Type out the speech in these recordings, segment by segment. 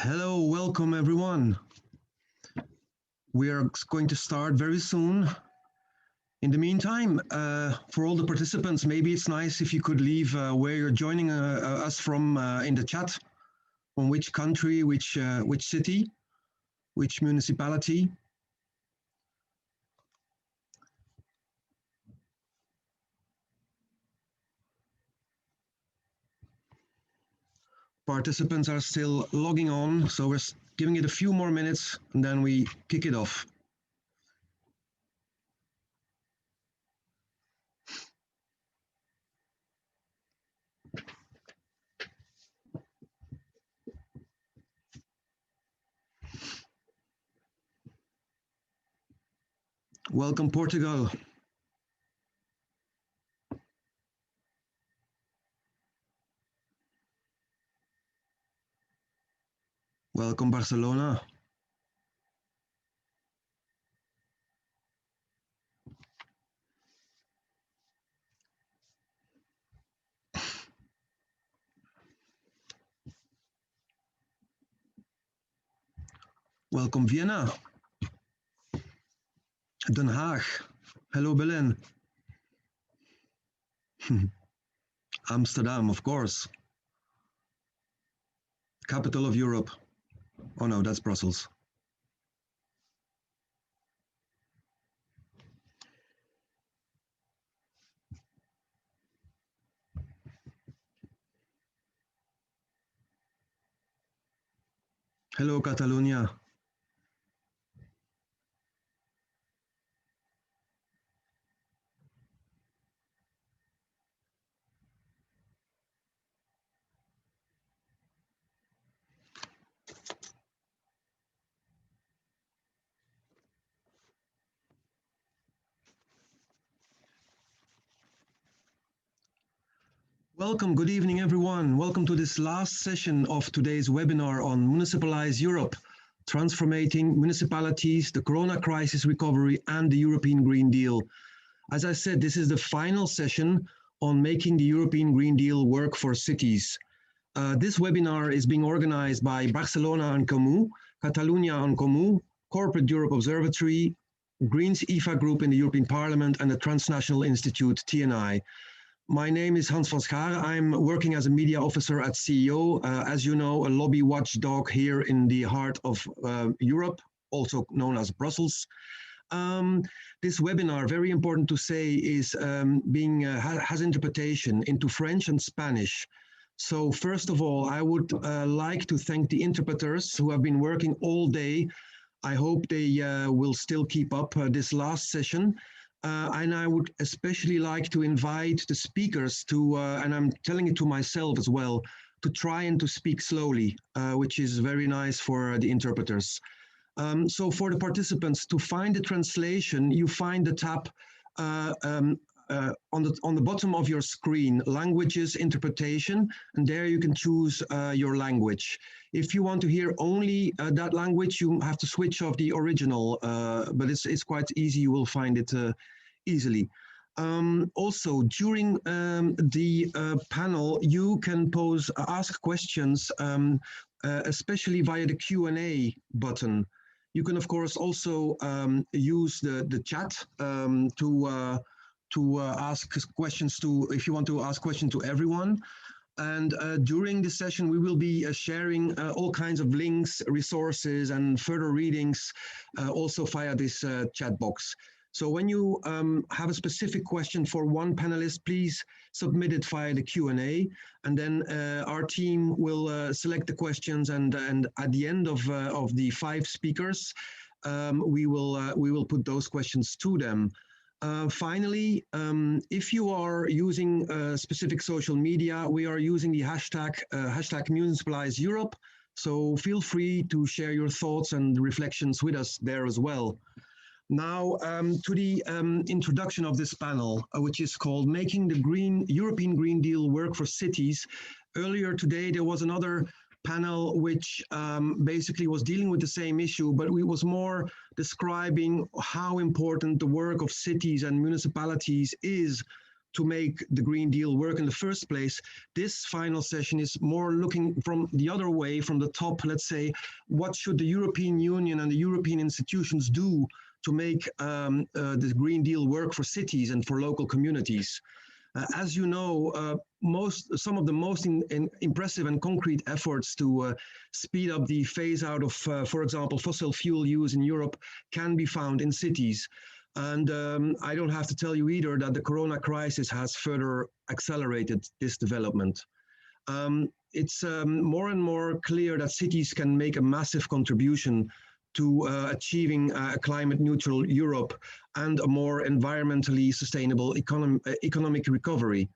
Hello, welcome everyone. We are going to start very soon. In the meantime, for all the participants, maybe it's nice if you could leave where you're joining us from in the chat, from which country, which city, which municipality. Participants are still logging on, so we're giving it a few more minutes and then we kick it off. Welcome, Portugal. Welcome, Barcelona. Welcome, Vienna. Den Haag. Hello, Berlin. Amsterdam, of course. Capital of Europe. Oh no, that's Brussels. Hello, Catalonia. Welcome, good evening, everyone. Welcome to this last session of today's webinar on Municipalize Europe, Transforming Municipalities, the Corona Crisis Recovery, and the European Green Deal. As I said, this is the final session on making the European Green Deal work for cities. This webinar is being organized by Barcelona en Comú, Catalunya en Comú, Corporate Europe Observatory, Greens IFA Group in the European Parliament, and the Transnational Institute, TNI. My name is Hans van Scharen. I'm working as a media officer at CEO, as you know, a lobby watchdog here in the heart of Europe, also known as Brussels. This webinar, very important to say, is has interpretation into French and Spanish. So first of all, I would like to thank the interpreters who have been working all day. I hope they will still keep up this last session. And I would especially like to invite the speakers to, and I'm telling it to myself as well, to try and to speak slowly, which is very nice for the interpreters. So for the participants, to find the translation, you find the tab on the bottom of your screen, Languages Interpretation, and there you can choose your language. If you want to hear only that language, you have to switch off the original, but it's quite easy, you will find it easily. Also, during the panel, you can ask questions, especially via the Q&A button. You can, of course, also use the chat to ask questions if you want to ask questions to everyone. And during the session, we will be sharing all kinds of links, resources, and further readings also via this chat box. So when you have a specific question for one panelist, please submit it via the Q&A, and then our team will select the questions, and at the end of the 5 speakers, we will put those questions to them. Finally, if you are using specific social media, we are using the hashtag #MunicipalizeEurope. So feel free to share your thoughts and reflections with us there as well. Now to the introduction of this panel, which is called Making the European Green Deal Work for Cities. Earlier today, there was another panel which basically was dealing with the same issue, but it was more describing how important the work of cities and municipalities is to make the Green Deal work in the first place. This final session is more looking from the other way, from the top, let's say, what should the European Union and the European institutions do to make the Green Deal work for cities and for local communities? As you know, some of the most impressive and concrete efforts to speed up the phase out of, for example, fossil fuel use in Europe can be found in cities. And I don't have to tell you either that the Corona crisis has further accelerated this development. It's more and more clear that cities can make a massive contribution to achieving a climate neutral Europe and a more environmentally sustainable economic recovery.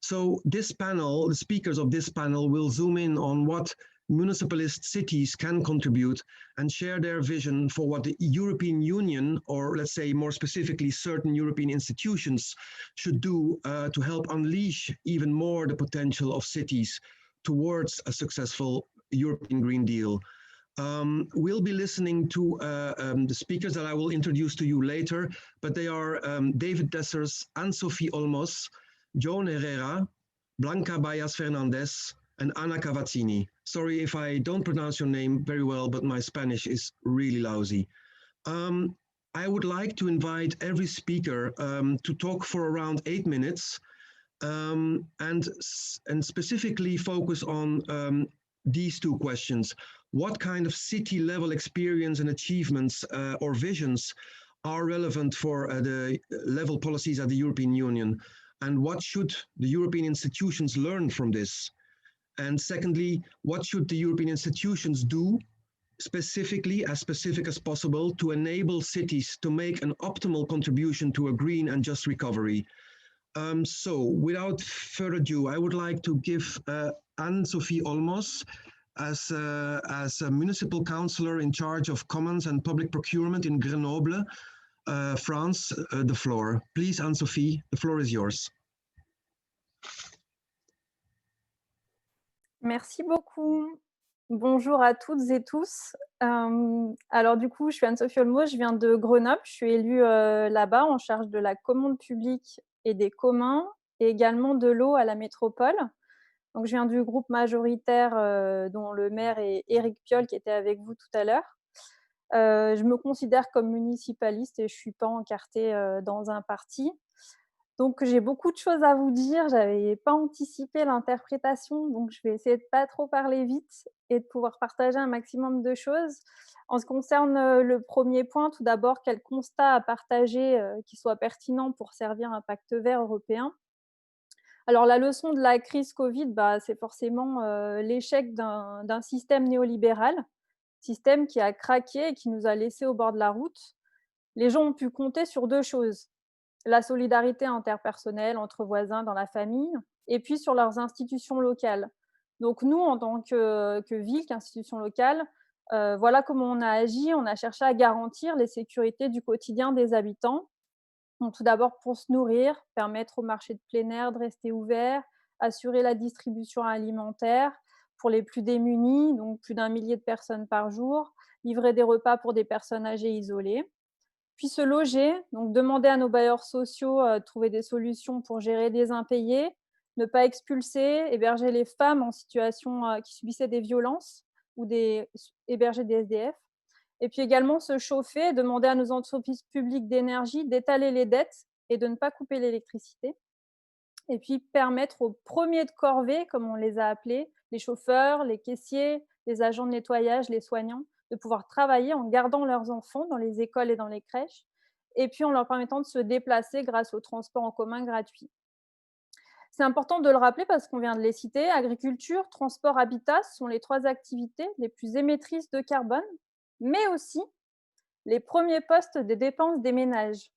So this panel, the speakers of this panel will zoom in on what municipalist cities can contribute and share their vision for what the European Union, or let's say more specifically certain European institutions, should do to help unleash even more the potential of cities towards a successful European Green Deal. We'll be listening to the speakers that I will introduce to you later, but they are David Dessers, Anne-Sophie Olmos, Joan Herrera, Blanca Bayas Fernandez, and Ana Cavazzini. Sorry if I don't pronounce your name very well, but my Spanish is really lousy. I would like to invite every speaker to talk for around 8 minutes and specifically focus on these two questions. What kind of city level experience and achievements or visions are relevant for the level policies at the European Union? And what should the European institutions learn from this? And secondly, what should the European institutions do specifically, as specific as possible, to enable cities to make an optimal contribution to a green and just recovery? So without further ado, I would like to give Anne-Sophie Olmos, as a municipal councillor in charge of commons and public procurement in Grenoble, France, the floor. Please, Anne-Sophie, the floor is yours. Merci beaucoup. Bonjour à toutes et tous. Alors du coup, je suis Anne-Sophie Olmos, je viens de Grenoble. Je suis élue là-bas en charge de la commande publique et des communs, et également de l'eau à la métropole. Donc je viens du groupe majoritaire dont le maire est Éric Piolle, qui était avec vous tout à l'heure. Je me considère comme municipaliste et je ne suis pas encartée dans un parti. Donc j'ai beaucoup de choses à vous dire, je n'avais pas anticipé l'interprétation, donc je vais essayer de ne pas trop parler vite et de pouvoir partager un maximum de choses. En ce qui concerne le premier point, tout d'abord, quel constat à partager qui soit pertinent pour servir un pacte vert européen? Alors la leçon de la crise Covid, c'est forcément l'échec d'un système néolibéral, système qui a craqué et qui nous a laissés au bord de la route. Les gens ont pu compter sur deux choses: la solidarité interpersonnelle entre voisins dans la famille, et puis sur leurs institutions locales. Donc nous, en tant que ville, qu'institution locale, voilà comment on a agi. On a cherché à garantir les sécurités du quotidien des habitants. Donc tout d'abord pour se nourrir, permettre au marché de plein air de rester ouvert, assurer la distribution alimentaire pour les plus démunis, donc plus d'1 millier de personnes par jour, livrer des repas pour des personnes âgées isolées. Puis se loger, donc demander à nos bailleurs sociaux de trouver des solutions pour gérer des impayés, ne pas expulser, héberger les femmes en situation qui subissaient des violences ou héberger des SDF. Et puis également se chauffer, demander à nos entreprises publiques d'énergie d'étaler les dettes et de ne pas couper l'électricité. Et puis permettre aux premiers de corvée, comme on les a appelés, les chauffeurs, les caissiers, les agents de nettoyage, les soignants, de pouvoir travailler en gardant leurs enfants dans les écoles et dans les crèches, et puis en leur permettant de se déplacer grâce au transport en commun gratuit. C'est important de le rappeler parce qu'on vient de les citer. Agriculture, transport, habitat sont les 3 activités les plus émettrices de carbone, mais aussi les premiers postes des dépenses des ménages.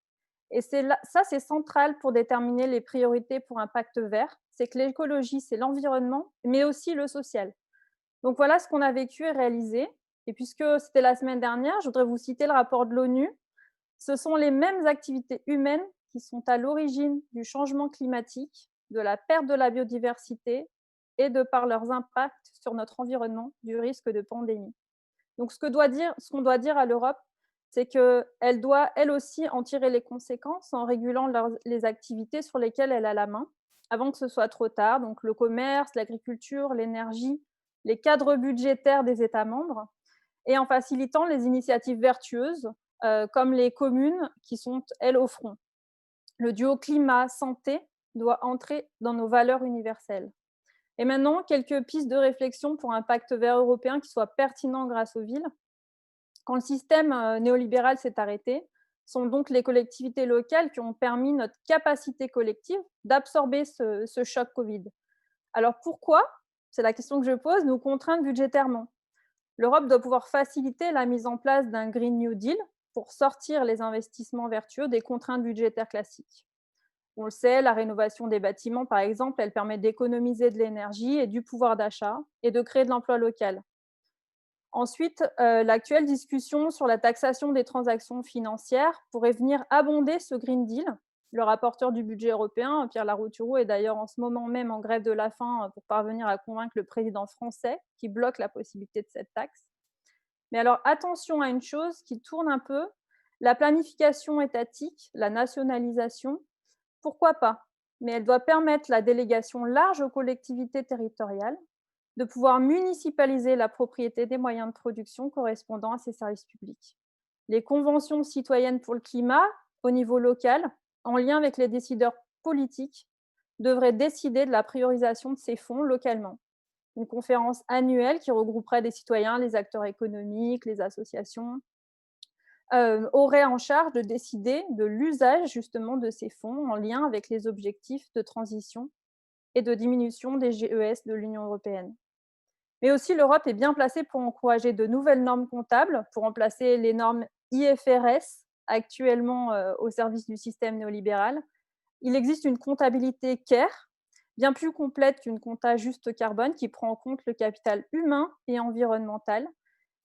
Et ça, c'est central pour déterminer les priorités pour un pacte vert. C'est que l'écologie, c'est l'environnement, mais aussi le social. Donc voilà ce qu'on a vécu et réalisé. Et puisque c'était la semaine dernière, je voudrais vous citer le rapport de l'ONU. Ce sont les mêmes activités humaines qui sont à l'origine du changement climatique, de la perte de la biodiversité et de par leurs impacts sur notre environnement, du risque de pandémie. Donc ce qu'on doit dire à l'Europe, c'est qu'elle doit, elle aussi, en tirer les conséquences en régulant les activités sur lesquelles elle a la main, avant que ce soit trop tard, donc le commerce, l'agriculture, l'énergie, les cadres budgétaires des États membres, et en facilitant les initiatives vertueuses, comme les communes qui sont, elles, au front. Le duo climat-santé doit entrer dans nos valeurs universelles. Et maintenant, quelques pistes de réflexion pour un pacte vert européen qui soit pertinent grâce aux villes. Quand le système néolibéral s'est arrêté, ce sont donc les collectivités locales qui ont permis notre capacité collective d'absorber ce choc Covid. Alors pourquoi, c'est la question que je pose, nous contraindre budgétairement? L'Europe doit pouvoir faciliter la mise en place d'un Green New Deal pour sortir les investissements vertueux des contraintes budgétaires classiques. On le sait, la rénovation des bâtiments, par exemple, elle permet d'économiser de l'énergie et du pouvoir d'achat et de créer de l'emploi local. Ensuite, l'actuelle discussion sur la taxation des transactions financières pourrait venir abonder ce Green Deal. Le rapporteur du budget européen, Pierre Larouturou, est d'ailleurs en ce moment même en grève de la faim pour parvenir à convaincre le président français qui bloque la possibilité de cette taxe. Mais alors attention à une chose qui tourne un peu, la planification étatique, la nationalisation, pourquoi pas? Mais elle doit permettre la délégation large aux collectivités territoriales de pouvoir municipaliser la propriété des moyens de production correspondant à ces services publics. Les conventions citoyennes pour le climat, au niveau local, en lien avec les décideurs politiques, devraient décider de la priorisation de ces fonds localement. Une conférence annuelle qui regrouperait des citoyens, les acteurs économiques, les associations, aurait en charge de décider de l'usage justement de ces fonds en lien avec les objectifs de transition et de diminution des GES de l'Union européenne. Mais aussi, l'Europe est bien placée pour encourager de nouvelles normes comptables, pour remplacer les normes IFRS, actuellement au service du système néolibéral. Il existe une comptabilité CARE, bien plus complète qu'une compta juste carbone, qui prend en compte le capital humain et environnemental,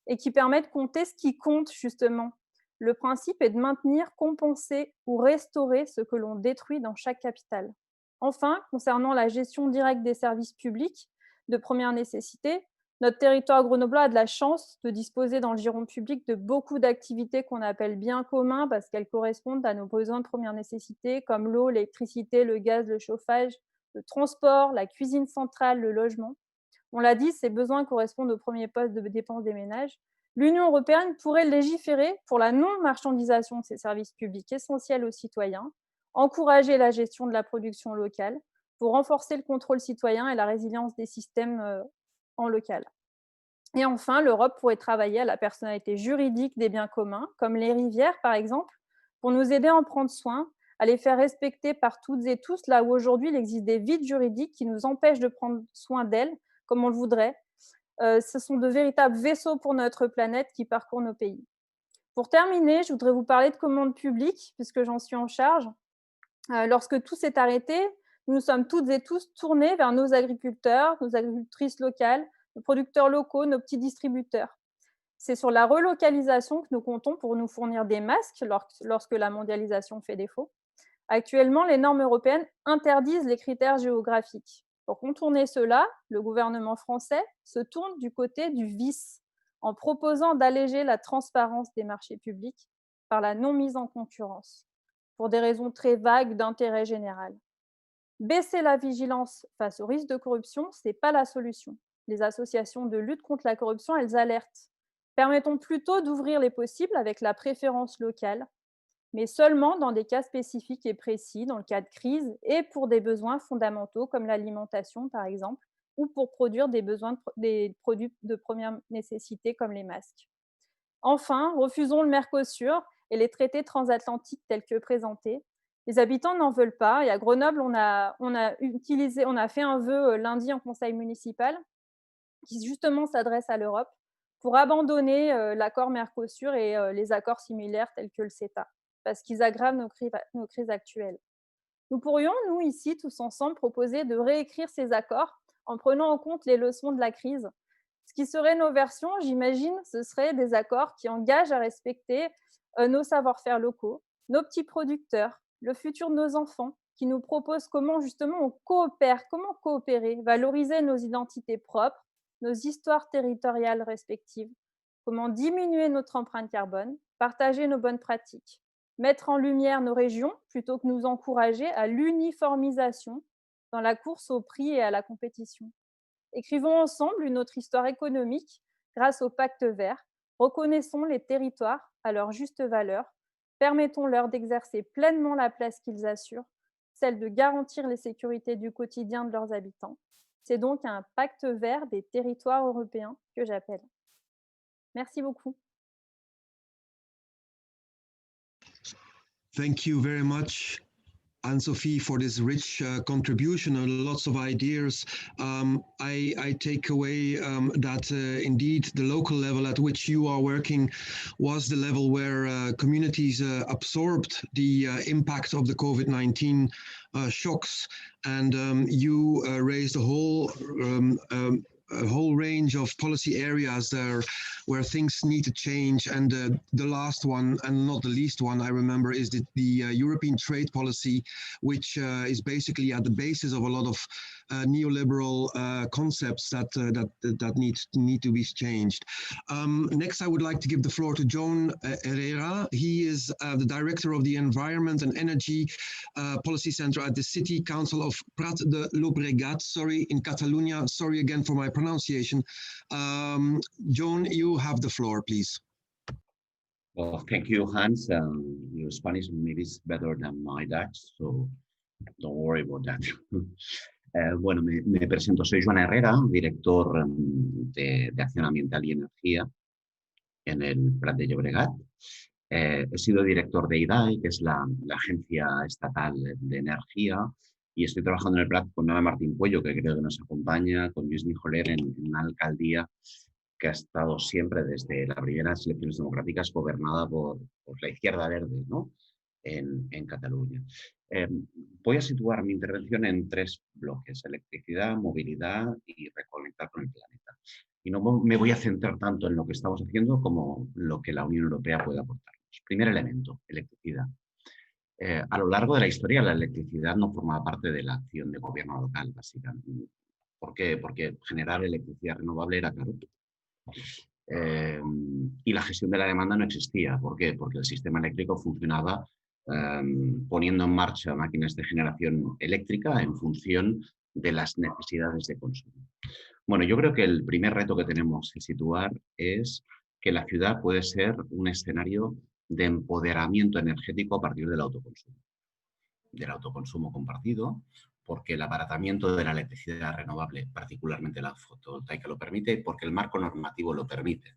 et qui permet de compter ce qui compte justement. Le principe est de maintenir, compenser ou restaurer ce que l'on détruit dans chaque capital. Enfin, concernant la gestion directe des services publics de première nécessité, notre territoire grenoblois a de la chance de disposer dans le giron public de beaucoup d'activités qu'on appelle biens communs parce qu'elles correspondent à nos besoins de première nécessité comme l'eau, l'électricité, le gaz, le chauffage, le transport, la cuisine centrale, le logement. On l'a dit, ces besoins correspondent au premier poste de dépenses des ménages. L'Union européenne pourrait légiférer pour la non-marchandisation de ces services publics essentiels aux citoyens, encourager la gestion de la production locale pour renforcer le contrôle citoyen et la résilience des systèmes en local. Et enfin, l'Europe pourrait travailler à la personnalité juridique des biens communs, comme les rivières par exemple, pour nous aider à en prendre soin, à les faire respecter par toutes et tous, là où aujourd'hui il existe des vides juridiques qui nous empêchent de prendre soin d'elles comme on le voudrait. Ce sont de véritables vaisseaux pour notre planète qui parcourent nos pays. Pour terminer, je voudrais vous parler de commande publique, puisque j'en suis en charge. Lorsque tout s'est arrêté, nous sommes toutes et tous tournés vers nos agriculteurs, nos agricultrices locales, nos producteurs locaux, nos petits distributeurs. C'est sur la relocalisation que nous comptons pour nous fournir des masques lorsque la mondialisation fait défaut. Actuellement, les normes européennes interdisent les critères géographiques. Pour contourner cela, le gouvernement français se tourne du côté du vice en proposant d'alléger la transparence des marchés publics par la non-mise en concurrence, pour des raisons très vagues d'intérêt général. Baisser la vigilance face au risque de corruption, ce n'est pas la solution. Les associations de lutte contre la corruption, elles alertent. Permettons plutôt d'ouvrir les possibles avec la préférence locale, mais seulement dans des cas spécifiques et précis, dans le cas de crise et pour des besoins fondamentaux comme l'alimentation par exemple, ou pour produire des produits de première nécessité comme les masques. Enfin, refusons le Mercosur et les traités transatlantiques tels que présentés. Les habitants n'en veulent pas et à Grenoble, on a fait un vœu lundi en conseil municipal qui justement s'adresse à l'Europe pour abandonner l'accord Mercosur et les accords similaires tels que le CETA, parce qu'ils aggravent nos crises actuelles. Nous pourrions, nous, ici, tous ensemble, proposer de réécrire ces accords en prenant en compte les leçons de la crise. Ce qui seraient nos versions, j'imagine, ce seraient des accords qui engagent à respecter nos savoir-faire locaux, nos petits producteurs, le futur de nos enfants, qui nous proposent comment justement on coopère, comment coopérer, valoriser nos identités propres, nos histoires territoriales respectives, comment diminuer notre empreinte carbone partager nos bonnes pratiques, mettre en lumière nos régions plutôt que nous encourager à l'uniformisation dans la course au prix et à la compétition. Écrivons ensemble une autre histoire économique grâce au pacte vert. Reconnaissons les territoires à leur juste valeur. Permettons-leur d'exercer pleinement la place qu'ils assurent, celle de garantir les sécurités du quotidien de leurs habitants. C'est donc un pacte vert des territoires européens que j'appelle. Merci beaucoup. Thank you very much, Anne-Sophie, for this rich contribution and lots of ideas. I take away that indeed the local level at which you are working was the level where communities absorbed the impact of the COVID-19 shocks, and you raised a whole range of policy areas there where things need to change. And the last one, and not the least one, I remember, is the European trade policy, which is basically at the basis of a lot of neoliberal concepts that need to be changed. Next, I would like to give the floor to Joan Herrera. He is the director of the Environment and Energy Policy Center at the City Council of Prat de Llobregat, in Catalonia. Sorry again for my pronunciation. Joan, you have the floor, please. Well, thank you, Hans. Your Spanish maybe is better than my Dutch, so don't worry about that. Bueno, me presento. Soy Joan Herrera, director de Acción Ambiental y Energía en el Prat de Llobregat. He sido director de IDAE, que es la Agencia Estatal de Energía, y estoy trabajando en el Prat con Ana Martín Cuello, que creo que nos acompaña, con Luis Mijoler en una alcaldía que ha estado siempre desde las primeras elecciones democráticas gobernada por la izquierda verde, ¿no? En Cataluña. Voy a situar mi intervención en 3 bloques: electricidad, movilidad y reconectar con el planeta. Y no me voy a centrar tanto en lo que estamos haciendo como lo que la Unión Europea puede aportarnos. Primer elemento, electricidad. A lo largo de la historia, la electricidad no formaba parte de la acción de gobierno local, básicamente. ¿Por qué? Porque generar electricidad renovable era caro. Y la gestión de la demanda no existía. ¿Por qué? Porque el sistema eléctrico funcionaba poniendo en marcha máquinas de generación eléctrica en función de las necesidades de consumo. Bueno, yo creo que el primer reto que tenemos que situar es que la ciudad puede ser un escenario de empoderamiento energético a partir del autoconsumo compartido, porque el abaratamiento de la electricidad renovable, particularmente la fotovoltaica, lo permite, y porque el marco normativo lo permite.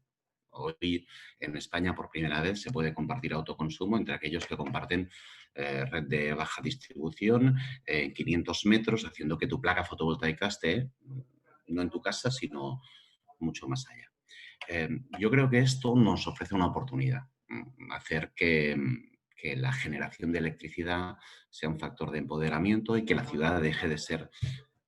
Hoy en España por primera vez se puede compartir autoconsumo entre aquellos que comparten red de baja distribución en 500 metros, haciendo que tu placa fotovoltaica esté no en tu casa, sino mucho más allá. Yo creo que esto nos ofrece una oportunidad, hacer que la generación de electricidad sea un factor de empoderamiento y que la ciudad deje de ser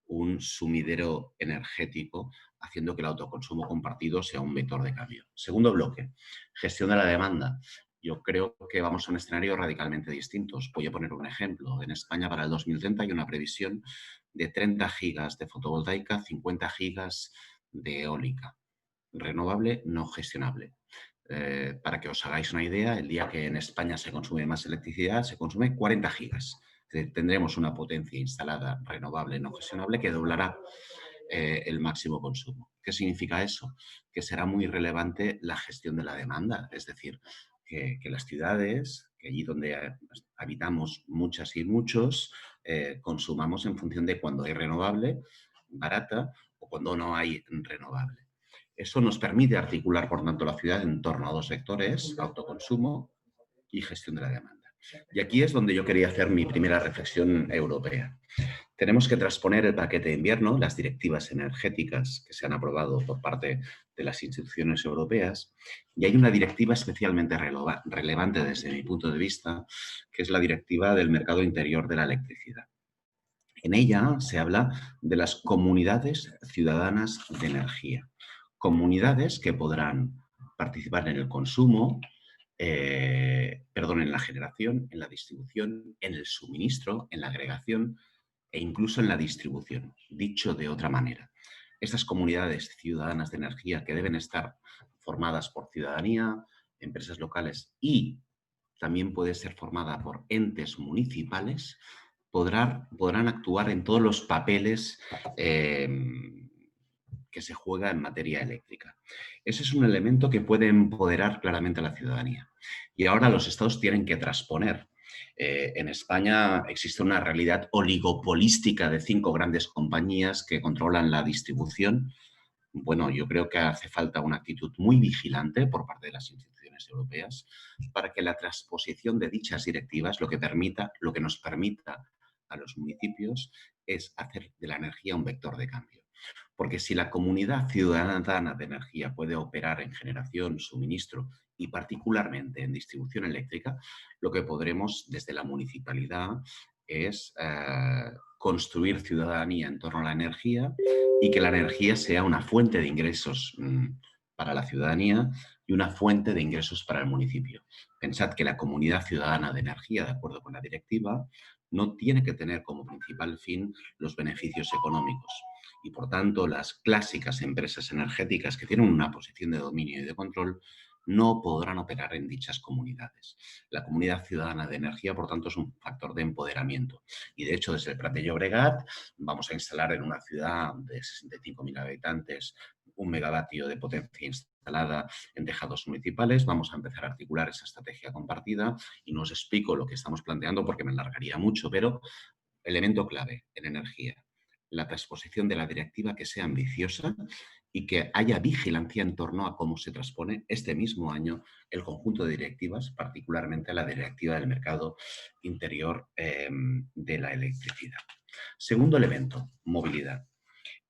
un sumidero energético, haciendo que el autoconsumo compartido sea un vector de cambio. Segundo bloque, gestión de la demanda. Yo creo que vamos a un escenario radicalmente distinto. Voy a poner un ejemplo. En España para el 2030 hay una previsión de 30 gigas de fotovoltaica, 50 gigas de eólica. Renovable no gestionable. Para que os hagáis una idea, el día que en España se consume más electricidad, se consume 40 gigas. Tendremos una potencia instalada renovable no gestionable que doblará el máximo consumo. ¿Qué significa eso? Que será muy relevante la gestión de la demanda, es decir, que las ciudades, que allí donde habitamos muchas y muchos, consumamos en función de cuando hay renovable, barata, o cuando no hay renovable. Eso nos permite articular, por tanto, la ciudad en torno a 2 sectores: autoconsumo y gestión de la demanda. Y aquí es donde yo quería hacer mi primera reflexión europea. Tenemos que transponer el paquete de invierno, las directivas energéticas que se han aprobado por parte de las instituciones europeas, y hay una directiva especialmente relevante desde mi punto de vista, que es la directiva del mercado interior de la electricidad. En ella se habla de las comunidades ciudadanas de energía. Comunidades que podrán participar en el consumo, en la generación, en la distribución, en el suministro, en la agregación e incluso en la distribución. Dicho de otra manera, estas comunidades ciudadanas de energía, que deben estar formadas por ciudadanía, empresas locales y también puede ser formada por entes municipales, podrán actuar en todos los papeles que se juega en materia eléctrica. Ese es un elemento que puede empoderar claramente a la ciudadanía. Y ahora los estados tienen que transponer. En España existe una realidad oligopolística de 5 grandes compañías que controlan la distribución. Bueno, yo creo que hace falta una actitud muy vigilante por parte de las instituciones europeas para que la transposición de dichas directivas lo que nos permita a los municipios es hacer de la energía un vector de cambio. Porque si la comunidad ciudadana de energía puede operar en generación, suministro y particularmente en distribución eléctrica, lo que podremos desde la municipalidad es construir ciudadanía en torno a la energía y que la energía sea una fuente de ingresos para la ciudadanía y una fuente de ingresos para el municipio. Pensad que la comunidad ciudadana de energía, de acuerdo con la directiva, no tiene que tener como principal fin los beneficios económicos. Y por tanto, las clásicas empresas energéticas que tienen una posición de dominio y de control no podrán operar en dichas comunidades. La comunidad ciudadana de energía, por tanto, es un factor de empoderamiento. Y de hecho, desde el Prat de Llobregat vamos a instalar en una ciudad de 65.000 habitantes 1 megavatio de potencia instalada en tejados municipales. Vamos a empezar a articular esa estrategia compartida y no os explico lo que estamos planteando porque me alargaría mucho, pero elemento clave en energía: la transposición de la directiva que sea ambiciosa y que haya vigilancia en torno a cómo se transpone este mismo año el conjunto de directivas, particularmente la directiva del mercado interior de la electricidad. Segundo elemento, movilidad.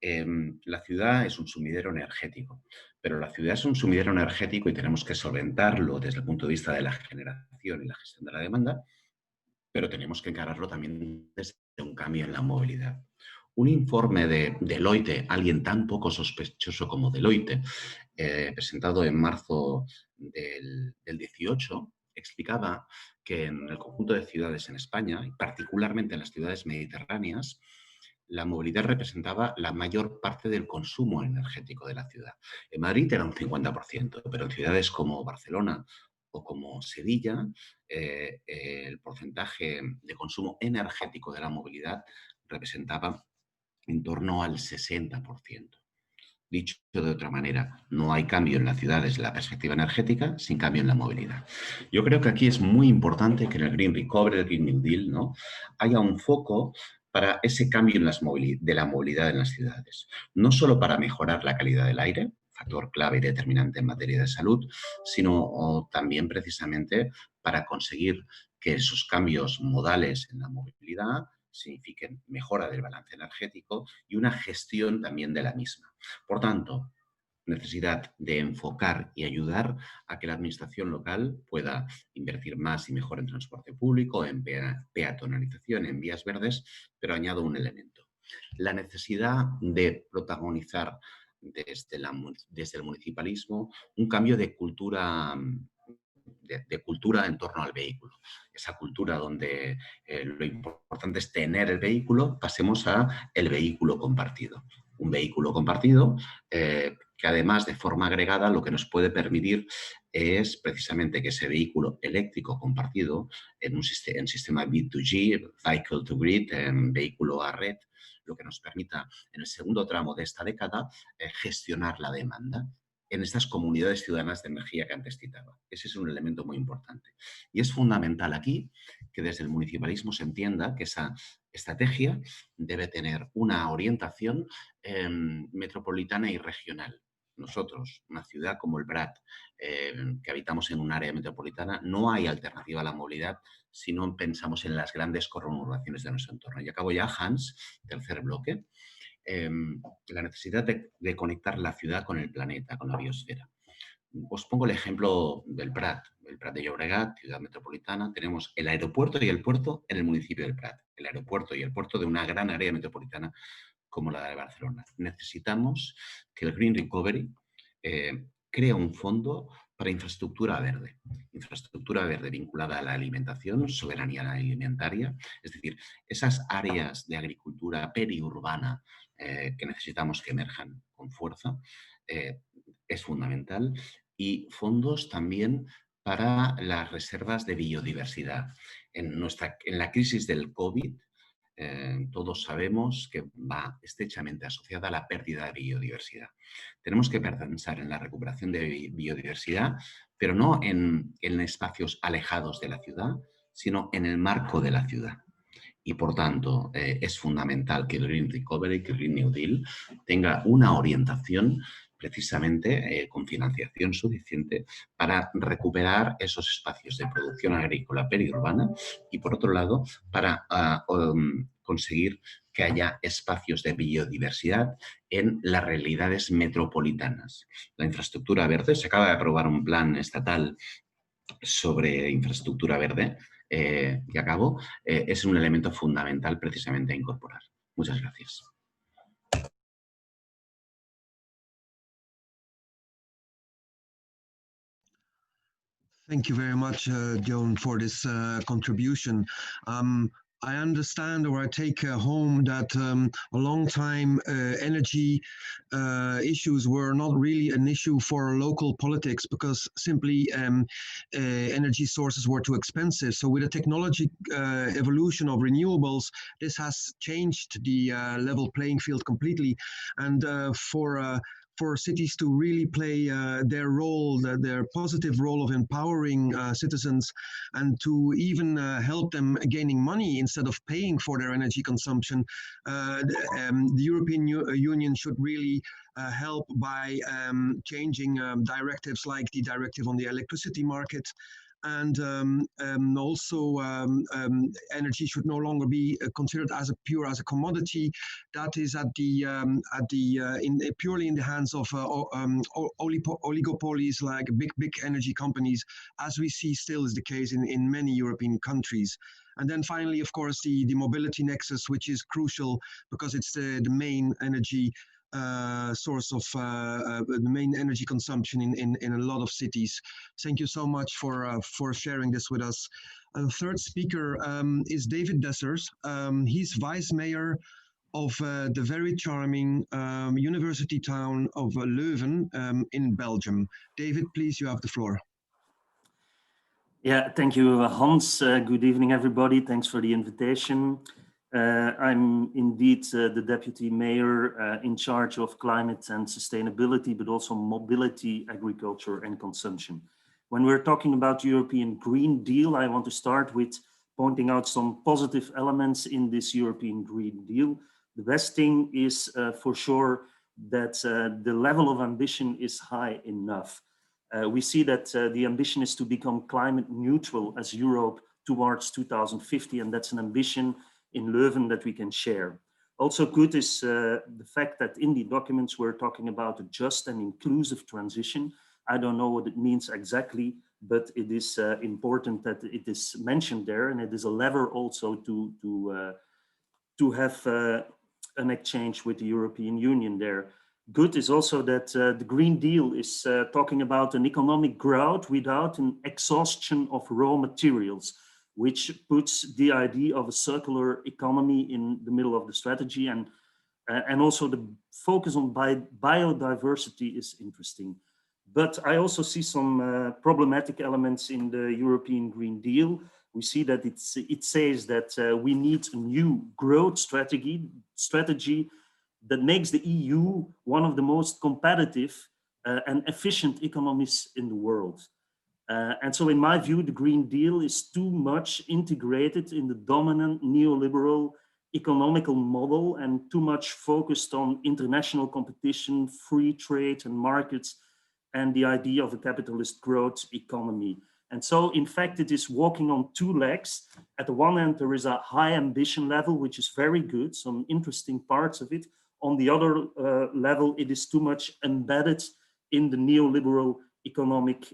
La ciudad es un sumidero energético, pero la ciudad es un sumidero energético y tenemos que solventarlo desde el punto de vista de la generación y la gestión de la demanda, pero tenemos que encararlo también desde un cambio en la movilidad. Un informe de Deloitte, alguien tan poco sospechoso como Deloitte, presentado en marzo del 18, explicaba que en el conjunto de ciudades en España, y particularmente en las ciudades mediterráneas, la movilidad representaba la mayor parte del consumo energético de la ciudad. En Madrid era un 50%, pero en ciudades como Barcelona o como Sevilla, el porcentaje de consumo energético de la movilidad representaba en torno al 60%. Dicho de otra manera, no hay cambio en las ciudades en la perspectiva energética sin cambio en la movilidad. Yo creo que aquí es muy importante que en el Green Recovery, el Green New Deal, ¿no?, haya un foco para ese cambio en de la movilidad en las ciudades. No solo para mejorar la calidad del aire, factor clave y determinante en materia de salud, sino también precisamente para conseguir que esos cambios modales en la movilidad signifiquen mejora del balance energético y una gestión también de la misma. Por tanto, necesidad de enfocar y ayudar a que la administración local pueda invertir más y mejor en transporte público, en peatonalización, en vías verdes, pero añado un elemento: la necesidad de protagonizar desde el municipalismo un cambio de cultura cultura en torno al vehículo. Esa cultura donde lo importante es tener el vehículo, pasemos a el vehículo compartido. Un vehículo compartido que además de forma agregada lo que nos puede permitir es precisamente que ese vehículo eléctrico compartido en un sistema B2G, Vehicle to Grid, vehículo a red, lo que nos permita en el segundo tramo de esta década gestionar la demanda en estas comunidades ciudadanas de energía que antes citaba. Ese es un elemento muy importante. Y es fundamental aquí que desde el municipalismo se entienda que esa estrategia debe tener una orientación metropolitana y regional. Nosotros, una ciudad como el Prat, que habitamos en un área metropolitana, no hay alternativa a la movilidad si no pensamos en las grandes conurbaciones de nuestro entorno. Y acabo ya, Hans, tercer bloque. La necesidad de conectar la ciudad con el planeta, con la biosfera. Os pongo el ejemplo del Prat de Llobregat, ciudad metropolitana. Tenemos el aeropuerto y el puerto en el municipio del Prat. El aeropuerto y el puerto de una gran área metropolitana como la de Barcelona. Necesitamos que el Green Recovery cree un fondo para infraestructura verde vinculada a la alimentación, soberanía alimentaria, es decir, esas áreas de agricultura periurbana que necesitamos que emerjan con fuerza, es fundamental. y fondos también para las reservas de biodiversidad. En la crisis del COVID, todos sabemos que va estrechamente asociada a la pérdida de biodiversidad. Tenemos que pensar en la recuperación de biodiversidad, pero no en espacios alejados de la ciudad, sino en el marco de la ciudad. Y por tanto, es fundamental que el Green Recovery, que el Green New Deal tenga una orientación precisamente con financiación suficiente para recuperar esos espacios de producción agrícola periurbana y, por otro lado, para conseguir que haya espacios de biodiversidad en las realidades metropolitanas. La infraestructura verde, se acaba de aprobar un plan estatal sobre infraestructura verde, que acabo, es un elemento fundamental precisamente a incorporar. Muchas gracias. Thank you very much, Joan, for this contribution. I understand, or I take home that a long time energy issues were not really an issue for local politics because simply energy sources were too expensive. So with the technology evolution of renewables, this has changed the level playing field completely. And for cities to really play their role, their positive role of empowering citizens, and to even help them gaining money instead of paying for their energy consumption, the European Union should really help by changing directives like the directive on the electricity market. And also energy should no longer be considered as a commodity that is purely in the hands of oligopolies like big energy companies, as we see still is the case in many European countries. And then finally, of course, the mobility nexus, which is crucial because it's the main energy source of the main energy consumption in a lot of cities. Thank you so much for sharing this with us. The third speaker is David Dessers. He's vice mayor of the very charming university town of Leuven in Belgium. David, please, you have the floor. Yeah, thank you, Hans. Good evening, everybody. Thanks for the invitation. I'm indeed the deputy mayor in charge of climate and sustainability, but also mobility, agriculture and consumption. When we're talking about European Green Deal, I want to start with pointing out some positive elements in this European Green Deal. The best thing is for sure that the level of ambition is high enough. We see that the ambition is to become climate neutral as Europe towards 2050, and that's an ambition in Leuven that we can share. Also good is the fact that in the documents we're talking about a just and inclusive transition. I don't know what it means exactly, but it is important that it is mentioned there, and it is a lever also to have an exchange with the European Union there. Good is also that the Green Deal is talking about an economic growth without an exhaustion of raw materials, which puts the idea of a circular economy in the middle of the strategy, and also the focus on biodiversity is interesting. But I also see some problematic elements in the European Green Deal. We see that it says that we need a new growth strategy that makes the EU one of the most competitive and efficient economies in the world. And so in my view, the Green Deal is too much integrated in the dominant neoliberal economical model and too much focused on international competition, free trade and markets, and the idea of a capitalist growth economy. And so, in fact, it is walking on two legs. At the one end, there is a high ambition level, which is very good, some interesting parts of it. On the other level, it is too much embedded in the neoliberal economic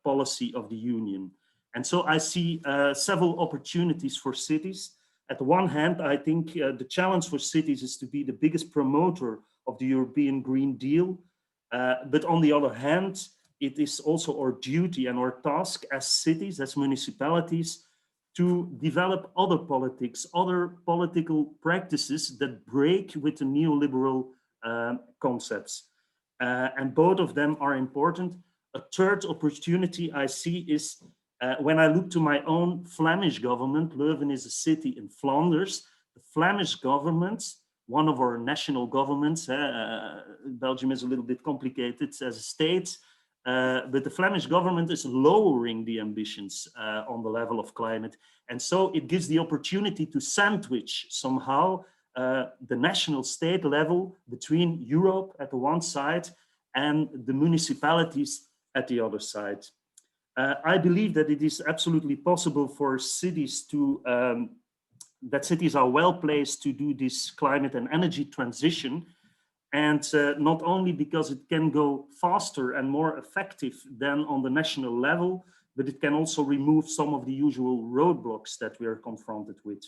policy of the Union. And so I see several opportunities for cities. At the one hand, I think the challenge for cities is to be the biggest promoter of the European Green Deal. But on the other hand, it is also our duty and our task as cities, as municipalities, to develop other politics, other political practices that break with the neoliberal concepts. And both of them are important. a third opportunity I see is when I look to my own Flemish government. Leuven is a city in Flanders. The Flemish government, one of our national governments, Belgium is a little bit complicated as a state, but the Flemish government is lowering the ambitions on the level of climate. And so it gives the opportunity to sandwich somehow the national state level between Europe at the one side and the municipalities at the other side. I believe that it is absolutely possible for cities to, that cities are well placed to do this climate and energy transition. And not only because it can go faster and more effective than on the national level, but it can also remove some of the usual roadblocks that we are confronted with.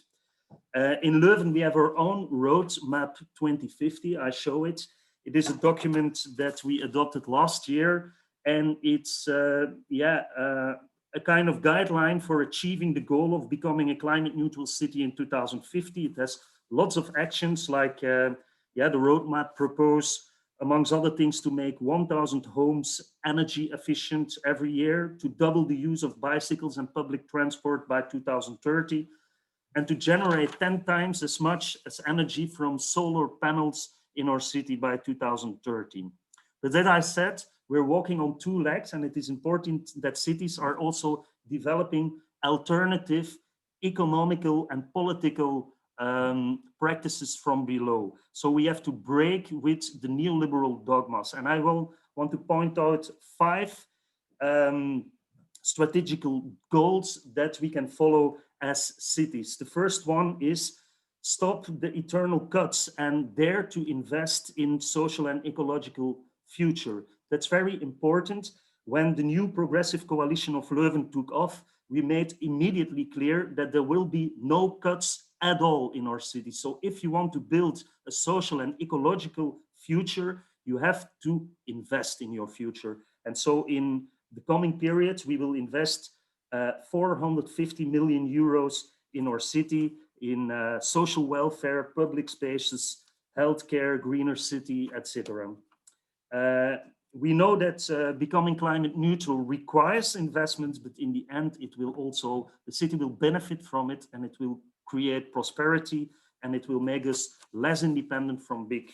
In Leuven, we have our own roadmap 2050. I show it. It is a document that we adopted last year, and it's a kind of guideline for achieving the goal of becoming a climate neutral city in 2050. It has lots of actions like the roadmap propose, amongst other things, to make 1,000 homes energy efficient every year, to double the use of bicycles and public transport by 2030, and to generate 10 times as much as energy from solar panels in our city by 2030. But as I said, we're walking on two legs, and it is important that cities are also developing alternative economical and political practices from below. So we have to break with the neoliberal dogmas. And I will want to point out 5 strategical goals that we can follow as cities. The first one is stop the eternal cuts and dare to invest in social and ecological future. That's very important. When the new Progressive Coalition of Leuven took off, we made immediately clear that there will be no cuts at all in our city. So if you want to build a social and ecological future, you have to invest in your future. And so in the coming periods, we will invest 450 million euros in our city in social welfare, public spaces, healthcare, greener city, etc. We know that becoming climate neutral requires investments, but in the end, the city will benefit from it, and it will create prosperity, and it will make us less independent from big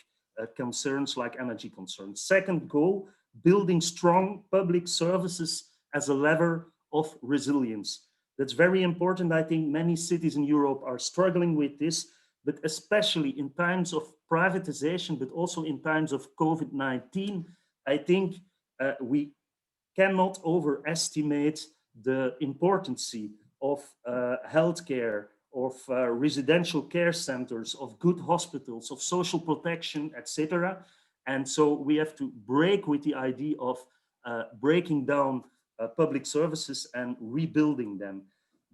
concerns like energy concerns. Second goal, building strong public services as a lever of resilience. That's very important. I think many cities in Europe are struggling with this, but especially in times of privatization, but also in times of COVID-19, I think we cannot overestimate the importance of healthcare, of residential care centers, of good hospitals, of social protection, etc. And so we have to break with the idea of breaking down public services and rebuilding them.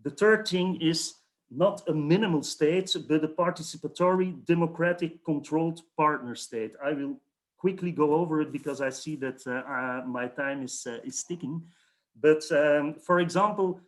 The third thing is not a minimal state, but a participatory, democratic, controlled partner state. I will quickly go over it because I see that my time is ticking. But for example,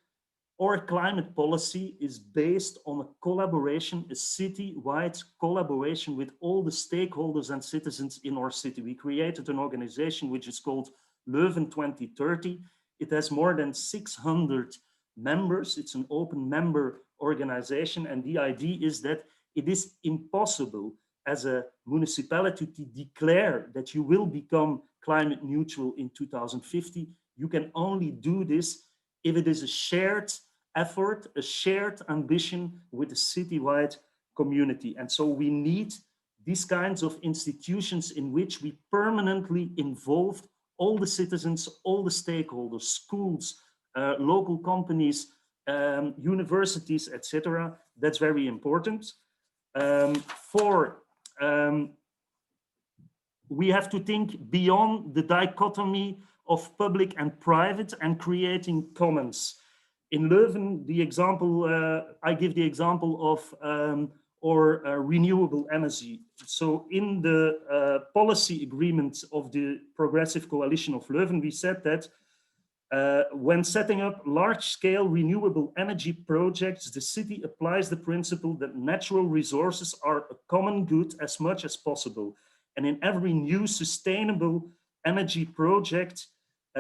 our climate policy is based on a collaboration, a city-wide collaboration with all the stakeholders and citizens in our city. We created an organization which is called Leuven 2030. It has more than 600 members. It's an open member organization. And the idea is that it is impossible as a municipality to declare that you will become climate neutral in 2050. You can only do this if it is a shared effort, a shared ambition with a citywide community. And so we need these kinds of institutions in which we permanently involve all the citizens, all the stakeholders, schools, local companies, universities, etc. That's very important. We have to think beyond the dichotomy of public and private and creating commons. In Leuven, the example, I give the example of renewable energy. So in the policy agreement of the Progressive Coalition of Leuven, we said that when setting up large-scale renewable energy projects, the city applies the principle that natural resources are a common good as much as possible. And in every new sustainable energy project,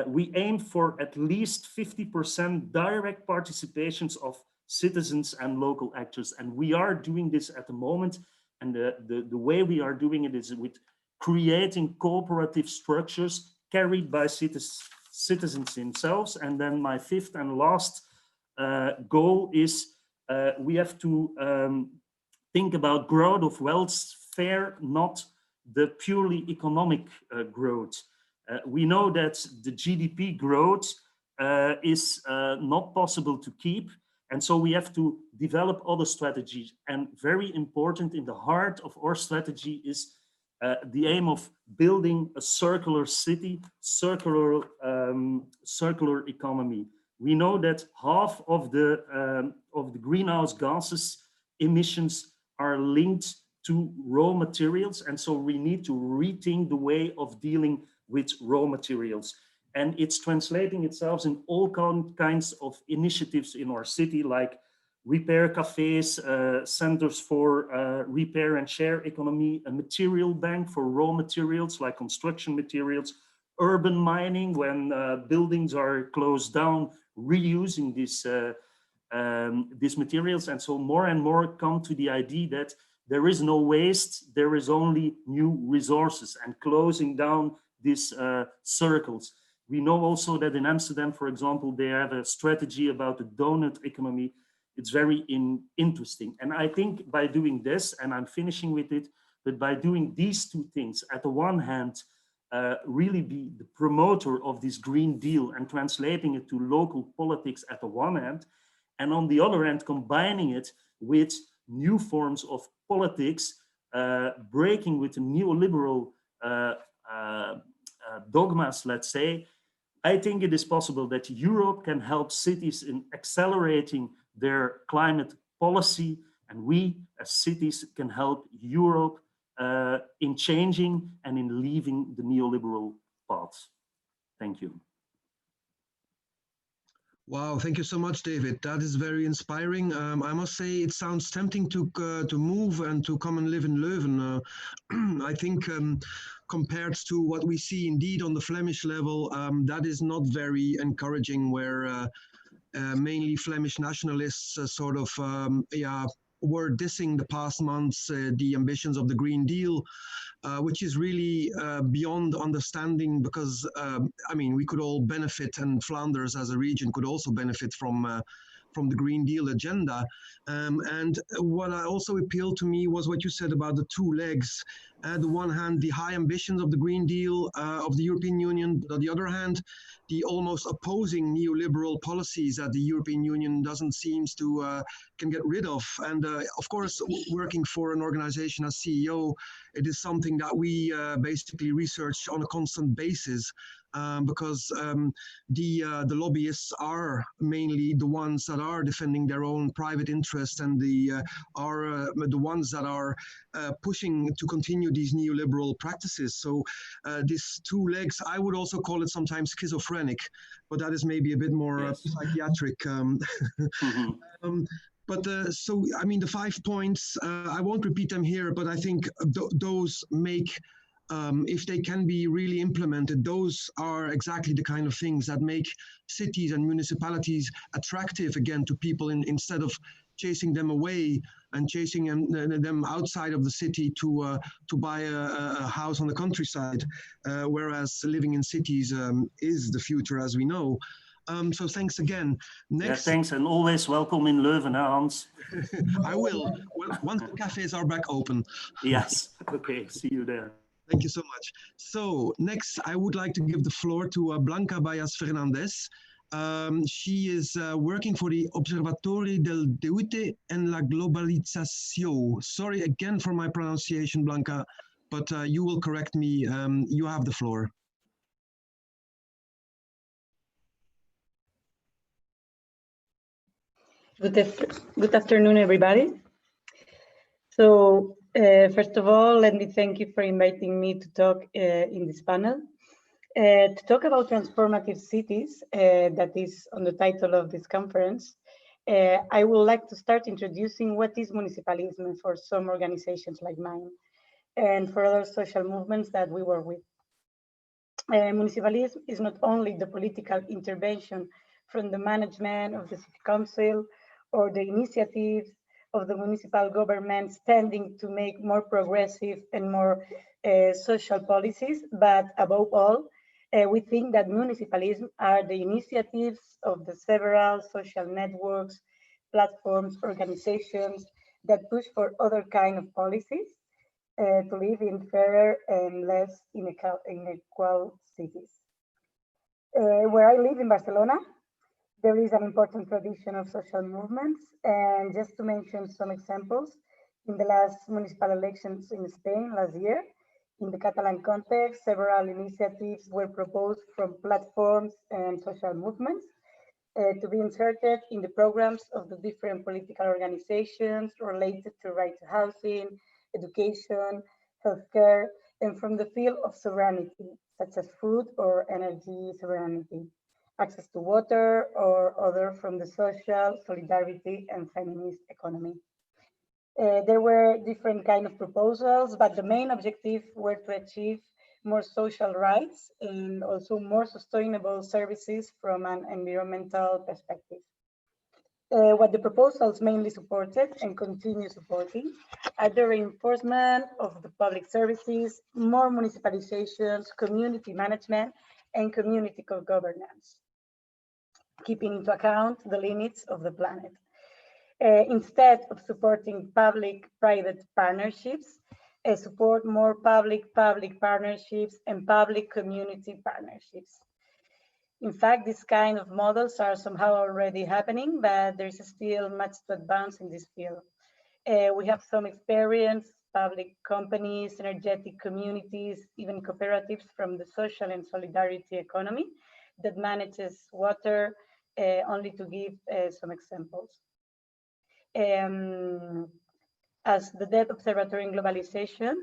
we aim for at least 50% direct participations of citizens and local actors. And we are doing this at the moment. And the way we are doing it is with creating cooperative structures carried by citizens themselves. And then my fifth and last goal is we have to think about growth of welfare, not the purely economic growth. We know that the GDP growth is not possible to keep. And so we have to develop other strategies. And very important in the heart of our strategy is the aim of building a circular city, circular economy. We know that half of the greenhouse gases emissions are linked to raw materials. And so we need to rethink the way of dealing with raw materials. And it's translating itself in all kinds of initiatives in our city, like repair cafes, centers for repair and share economy, a material bank for raw materials like construction materials, urban mining when buildings are closed down, reusing these materials. And so more and more come to the idea that there is no waste, there is only new resources, and closing down these circles. We know also that in Amsterdam, for example, they have a strategy about the donut economy. It's very interesting. And I think by doing this, and I'm finishing with it, but by doing these two things, at the one hand, really be the promoter of this Green Deal and translating it to local politics at the one hand, and on the other hand, combining it with new forms of politics, breaking with the neoliberal dogmas, let's say, I think it is possible that Europe can help cities in accelerating their climate policy, and we as cities can help Europe in changing and in leaving the neoliberal path. Thank you. Wow, thank you so much, David. That is very inspiring. I must say it sounds tempting to move and to come and live in Leuven. I think compared to what we see indeed on the Flemish level, that is not very encouraging, where mainly Flemish nationalists were dissing the past months the ambitions of the Green Deal, which is really beyond understanding, because I mean, we could all benefit, and Flanders as a region could also benefit from the Green Deal agenda. And what also appealed to me was what you said about the two legs. On the one hand, the high ambitions of the Green Deal of the European Union, but on the other hand, the almost opposing neoliberal policies that the European Union doesn't seem to can get rid of. And of course, working for an organization as CEO, it is something that we basically research on a constant basis. Because the lobbyists are mainly the ones that are defending their own private interests, and are the ones that are pushing to continue these neoliberal practices. So these two legs, I would also call it sometimes schizophrenic, but that is maybe a bit more psychiatric. But so, I mean, the 5 points, I won't repeat them here, but I think those make, if they can be really implemented, those are exactly the kind of things that make cities and municipalities attractive again to people, instead of chasing them away and chasing them outside of the city to buy a house on the countryside, whereas living in cities is the future, as we know. So thanks again. Next, yeah, thanks, and always welcome in Leuven, Hans. I will, once the cafes are back open. Yes, okay, see you there. Thank you so much. So next, I would like to give the floor to Blanca Bayas Fernandez. She is working for the Observatorio del Deute en la Globalización. Sorry again for my pronunciation, Blanca, but you will correct me. You have the floor. Good afternoon, everybody. So first of all, let me thank you for inviting me to talk in this panel. To talk about transformative cities, that is on the title of this conference, I would like to start introducing what is municipalism for some organizations like mine and for other social movements that we work with. Municipalism is not only the political intervention from the management of the city council or the initiatives of the municipal governments tending to make more progressive and more social policies, but above all, we think that municipalism are the initiatives of the several social networks, platforms, organizations that push for other kind of policies to live in fairer and less unequal cities. Where I live in Barcelona, there is an important tradition of social movements. And just to mention some examples, in the last municipal elections in Spain last year, in the Catalan context, several initiatives were proposed from platforms and social movements to be inserted in the programs of the different political organizations related to right to housing, education, healthcare, and from the field of sovereignty, such as food or energy sovereignty, access to water, or other from the social, solidarity, and feminist economy. There were different kind of proposals, but the main objective were to achieve more social rights and also more sustainable services from an environmental perspective. What the proposals mainly supported and continue supporting are the reinforcement of the public services, more municipalizations, community management, and community co-governance, keeping into account the limits of the planet. Instead of supporting public-private partnerships, support more public-public partnerships and public-community partnerships. In fact, these kind of models are somehow already happening, but there's still much to advance in this field. We have some experience, public companies, energetic communities, even cooperatives from the social and solidarity economy that manages water, only to give some examples. As the Debt Observatory in Globalization,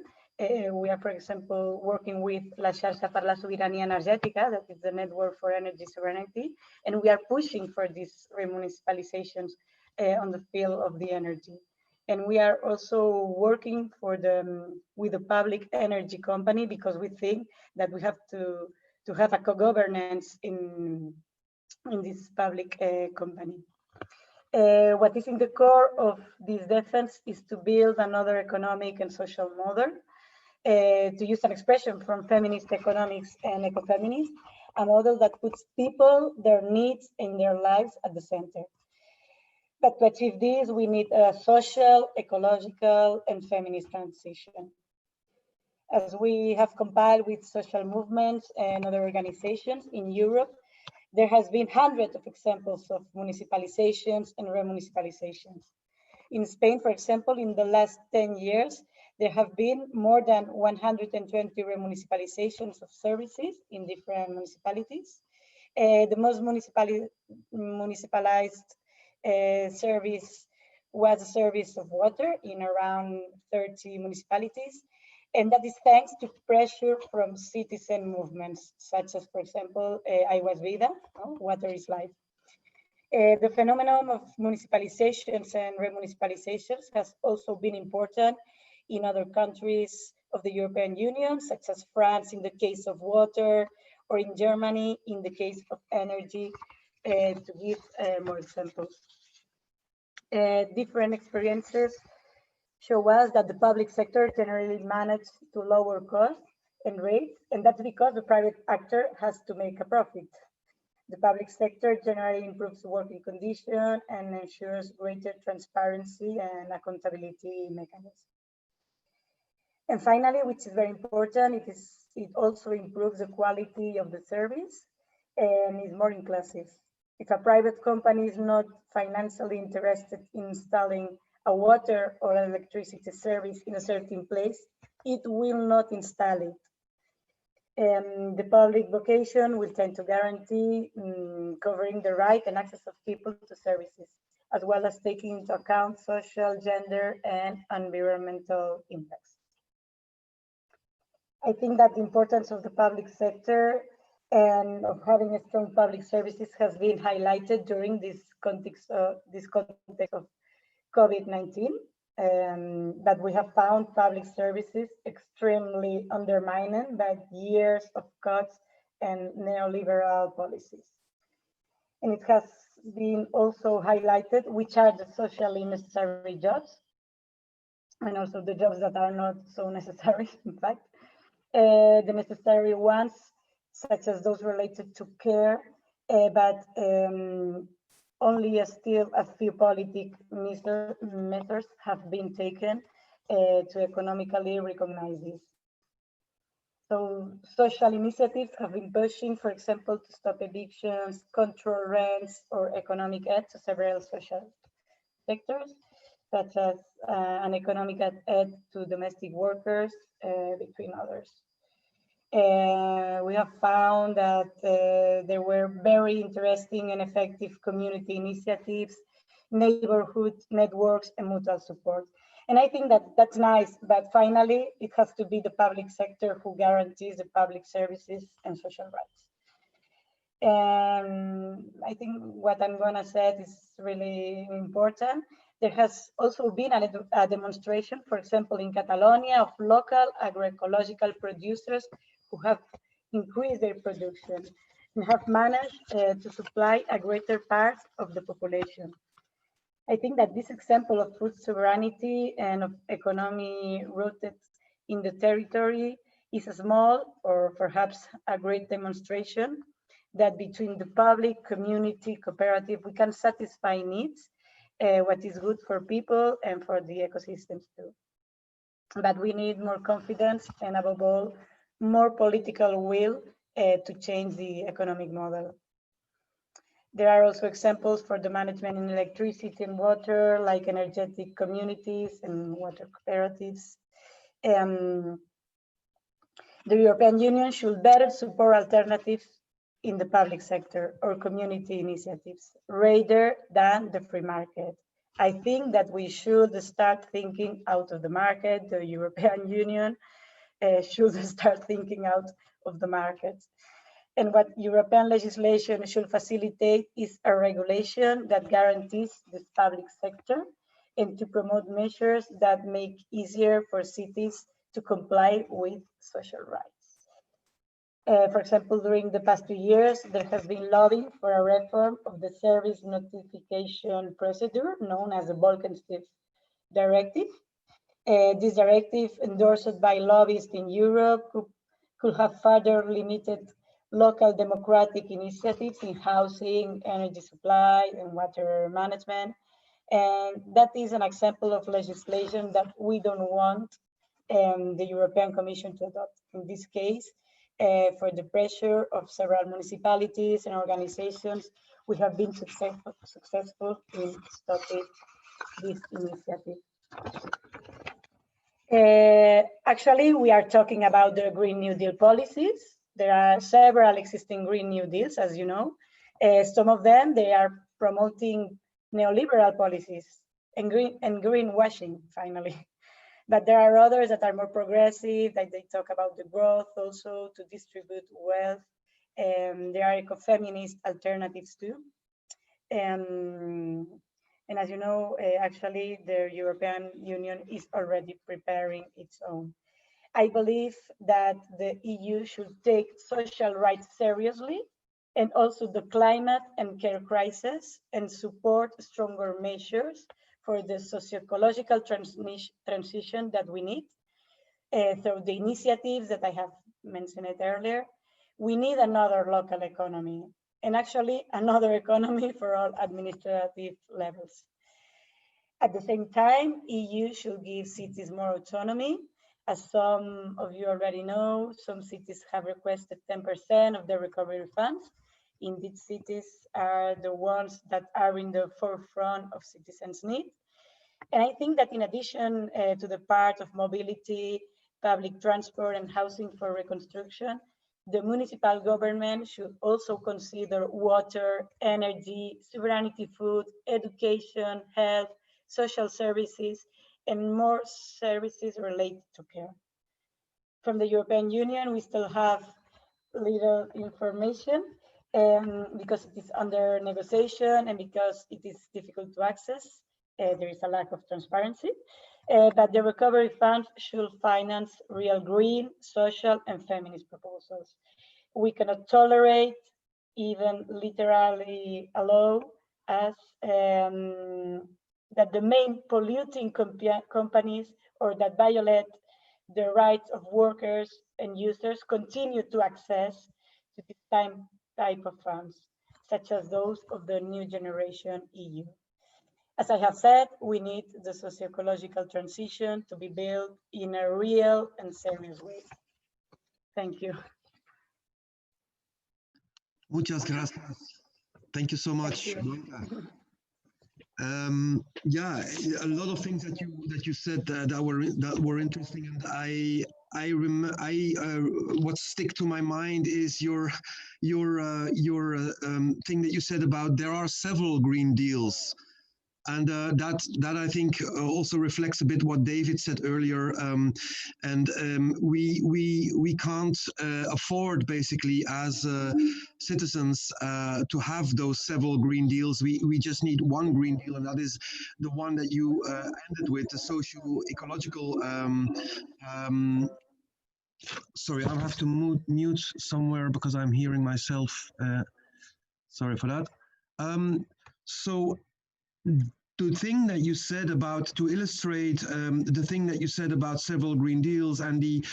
we are, for example, working with La Xarxa per la Sobirania Energètica, that is the network for energy sovereignty, and we are pushing for these remunicipalizations on the field of the energy. And we are also working for with the public energy company, because we think that we have to have a co-governance in this public company. What is in the core of this defense is to build another economic and social model, to use an expression from feminist economics and ecofeminism, a model that puts people, their needs, and their lives at the center. But to achieve this, we need a social, ecological, and feminist transition. As we have compiled with social movements and other organizations in Europe, there has been hundreds of examples of municipalizations and remunicipalizations. In Spain, for example, in the last 10 years, there have been more than 120 remunicipalizations of services in different municipalities. The most municipalized service was a service of water in around 30 municipalities. And that is thanks to pressure from citizen movements, such as, for example, Agua es Vida, Water is Life. The phenomenon of municipalizations and remunicipalizations has also been important in other countries of the European Union, such as France in the case of water, or in Germany in the case of energy, to give more examples. Different experiences show us that the public sector generally managed to lower costs and rates, and that's because the private actor has to make a profit. The public sector generally improves working conditions and ensures greater transparency and accountability mechanisms. And finally, which is very important, it also improves the quality of the service and is more inclusive. If a private company is not financially interested in installing a water or electricity service in a certain place, it will not install it. The public vocation will tend to guarantee covering the right and access of people to services, as well as taking into account social, gender, and environmental impacts. I think that the importance of the public sector and of having a strong public services has been highlighted during this context of COVID-19. but we have found public services extremely undermined by years of cuts and neoliberal policies. And it has been also highlighted which are the socially necessary jobs, and also the jobs that are not so necessary, in fact. The necessary ones, such as those related to care, but only still a few politic measures have been taken to economically recognize this. So social initiatives have been pushing, for example, to stop evictions, control rents, or economic aid to several social sectors, such as an economic aid to domestic workers, between others. We have found that there were very interesting and effective community initiatives, neighborhood networks, and mutual support. And I think that that's nice, but finally, it has to be the public sector who guarantees the public services and social rights. And I think what I'm gonna say is really important. There has also been a demonstration, for example, in Catalonia, of local agroecological producers who have increased their production and have managed to supply a greater part of the population. I think that this example of food sovereignty and of economy rooted in the territory is a small or perhaps a great demonstration that between the public, community, cooperative, we can satisfy needs, what is good for people and for the ecosystems too. But we need more confidence and above all, more political will to change the economic model. There are also examples for the management in electricity and water, like energetic communities and water cooperatives. The European Union should better support alternatives in the public sector or community initiatives rather than the free market. I think that we should start thinking out of the market. The European Union should start thinking out of the market. And what European legislation should facilitate is a regulation that guarantees the public sector and to promote measures that make easier for cities to comply with social rights. For example, during the past 2 years, there has been lobbying for a reform of the service notification procedure known as the Bolkestein Directive. This directive, endorsed by lobbyists in Europe, could have further limited local democratic initiatives in housing, energy supply, and water management. And that is an example of legislation that we don't want the European Commission to adopt. In this case, for the pressure of several municipalities and organizations, we have been successful in stopping this initiative. Actually, we are talking about the Green New Deal policies. There are several existing Green New Deals, as you know. Some of them, they are promoting neoliberal policies and greenwashing, finally. But there are others that are more progressive, that they talk about the growth also to distribute wealth. There are eco-feminist alternatives too. And as you know, actually, the European Union is already preparing its own. I believe that the EU should take social rights seriously and also the climate and care crisis and support stronger measures for the socio-ecological transition that we need. Through the initiatives that I have mentioned earlier, we need another local economy and actually another economy for all administrative levels. At the same time, EU should give cities more autonomy. As some of you already know, some cities have requested 10% of the recovery funds. Indeed, cities are the ones that are in the forefront of citizens' needs. And I think that in addition to the part of mobility, public transport, and housing for reconstruction, the municipal government should also consider water, energy, sovereignty food, education, health, social services, and more services related to care. From the European Union, we still have little information because it is under negotiation and because it is difficult to access. There is a lack of transparency. but the recovery funds should finance real green, social, and feminist proposals. We cannot tolerate, even literally allow, as that the main polluting companies or that violate the rights of workers and users continue to access to this type of funds, such as those of the New Generation EU. As I have said, we need the socio-ecological transition to be built in a real and serious way. Thank you. Muchas gracias. Thank you so much. Yeah, a lot of things that you said that were interesting, and what stick to my mind is your thing that you said about there are several Green Deals. And that I think also reflects a bit what David said earlier, we can't afford basically as citizens to have those several Green Deals. We just need one Green Deal, and that is the one that you ended with, the socio-ecological. Sorry, I'll have to mute somewhere because I'm hearing myself. Sorry for that. So the thing that you said about, to illustrate the thing that you said about several Green Deals and the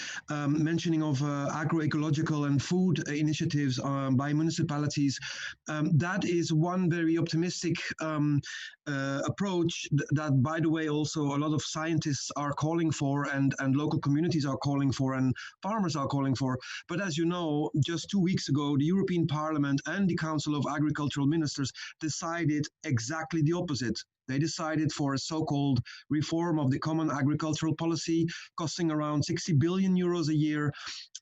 mentioning of agroecological and food initiatives by municipalities, that is one very optimistic approach that, by the way, also a lot of scientists are calling for, and local communities are calling for, and farmers are calling for. But as you know, just 2 weeks ago, the European Parliament and the Council of Agricultural Ministers decided exactly the opposite. They decided for a so-called reform of the Common Agricultural Policy, costing around 60 billion euros a year,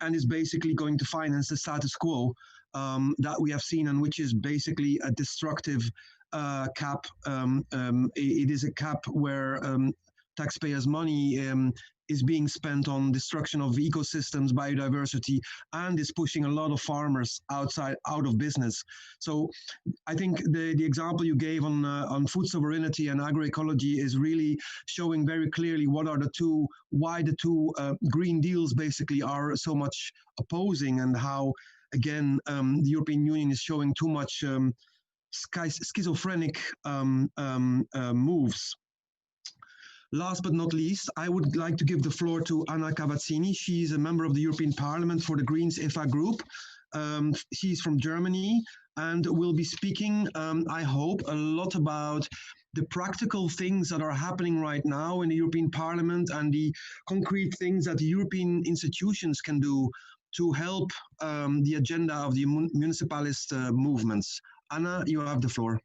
and is basically going to finance the status quo that we have seen, and which is basically a destructive cap. It is a cap where taxpayers' money is being spent on destruction of ecosystems, biodiversity, and is pushing a lot of farmers out of business. So I think the example you gave on food sovereignty and agroecology is really showing very clearly why the two Green Deals basically are so much opposing, and how, again, the European Union is showing too much schizophrenic moves. Last but not least, I would like to give the floor to Anna Cavazzini. She's a member of the European Parliament for the Greens EFA Group. She's from Germany and will be speaking, I hope, a lot about the practical things that are happening right now in the European Parliament and the concrete things that the European institutions can do to help the agenda of the municipalist movements. Anna, you have the floor.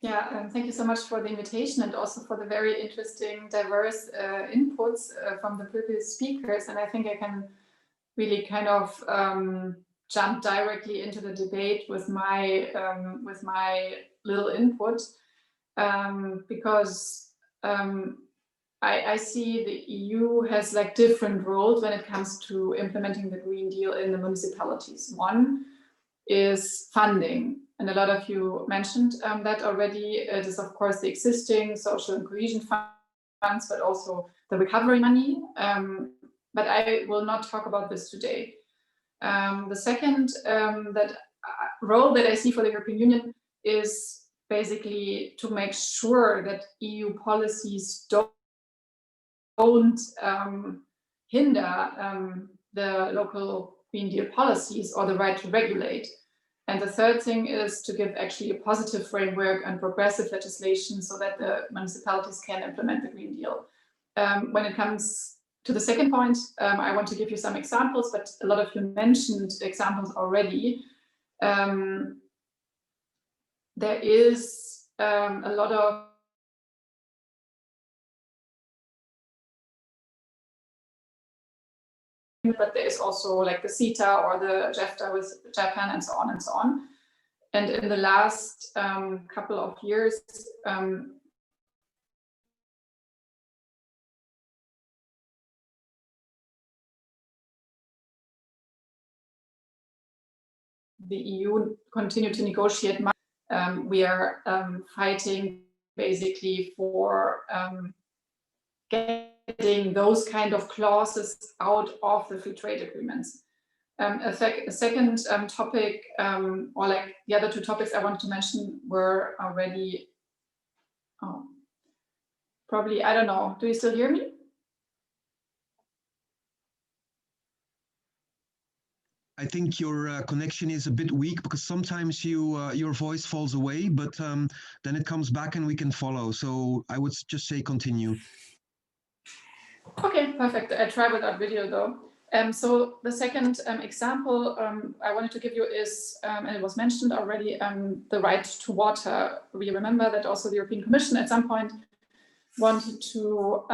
Yeah, thank you so much for the invitation, and also for the very interesting, diverse inputs from the previous speakers. And I think I can really kind of jump directly into the debate with my little input, because I see the EU has like different roles when it comes to implementing the Green Deal in the municipalities. One is funding. And a lot of you mentioned that already. It is, of course, the existing social and cohesion funds, but also the recovery money. But I will not talk about this today. The second role that I see for the European Union is basically to make sure that EU policies don't hinder the local Green Deal policies or the right to regulate. And the third thing is to give actually a positive framework and progressive legislation so that the municipalities can implement the Green Deal. When it comes to the second point, I want to give you some examples, but a lot of you mentioned examples already. There is a lot of but there is also like the CETA or the JEFTA with Japan and so on and so on. And in the last couple of years, the EU continued to negotiate. We are fighting basically for getting those kind of clauses out of the free trade agreements. A second topic, or like the other two topics I wanted to mention were already, probably, I don't know, do you still hear me? I think your connection is a bit weak because sometimes your voice falls away, but then it comes back and we can follow. So I would just say continue. Okay, perfect. I try without video though. So the second example I wanted to give you is, and it was mentioned already, the right to water. We remember that also the European Commission at some point wanted to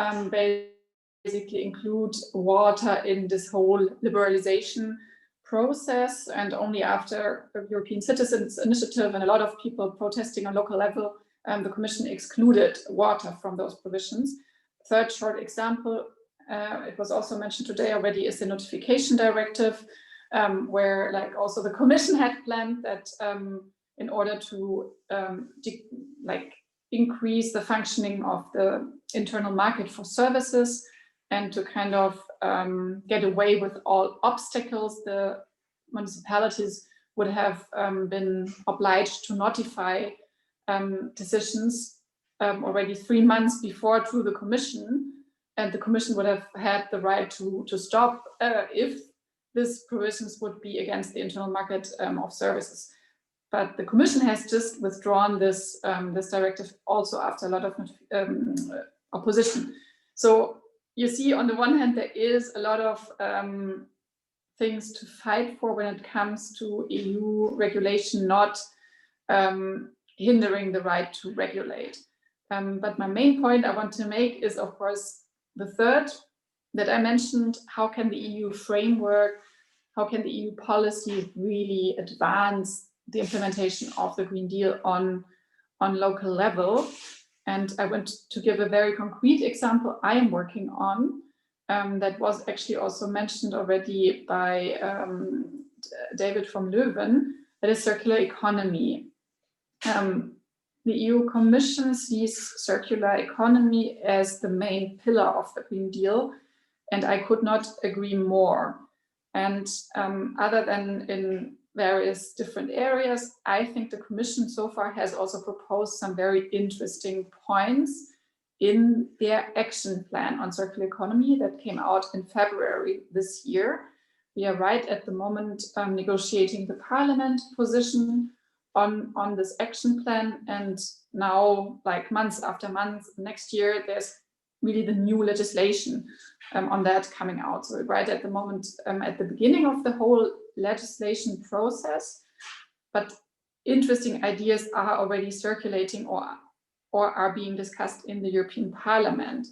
basically include water in this whole liberalization process, and only after the European Citizens Initiative and a lot of people protesting on local level, the Commission excluded water from those provisions. Third short example, it was also mentioned today already, is the notification directive, where like also the Commission had planned that in order to increase the functioning of the internal market for services and to kind of get away with all obstacles, the municipalities would have been obliged to notify decisions already 3 months before to the Commission, and the Commission would have had the right to stop if these provisions would be against the internal market of services. But the Commission has just withdrawn this this directive also after a lot of opposition. So you see, on the one hand, there is a lot of things to fight for when it comes to EU regulation not hindering the right to regulate. But my main point I want to make is, of course, the third that I mentioned: how can the EU framework, how can the EU policy really advance the implementation of the Green Deal on local level? And I want to give a very concrete example I am working on that was actually also mentioned already by David from Leuven, that is circular economy. The EU Commission sees circular economy as the main pillar of the Green Deal, and I could not agree more. And other than in various different areas, I think the Commission so far has also proposed some very interesting points in their action plan on circular economy that came out in February this year. We are right at the moment negotiating the Parliament position on this action plan, and now, like months after months, next year there's really the new legislation on that coming out. So right at the moment, at the beginning of the whole legislation process, but interesting ideas are already circulating or are being discussed in the European Parliament.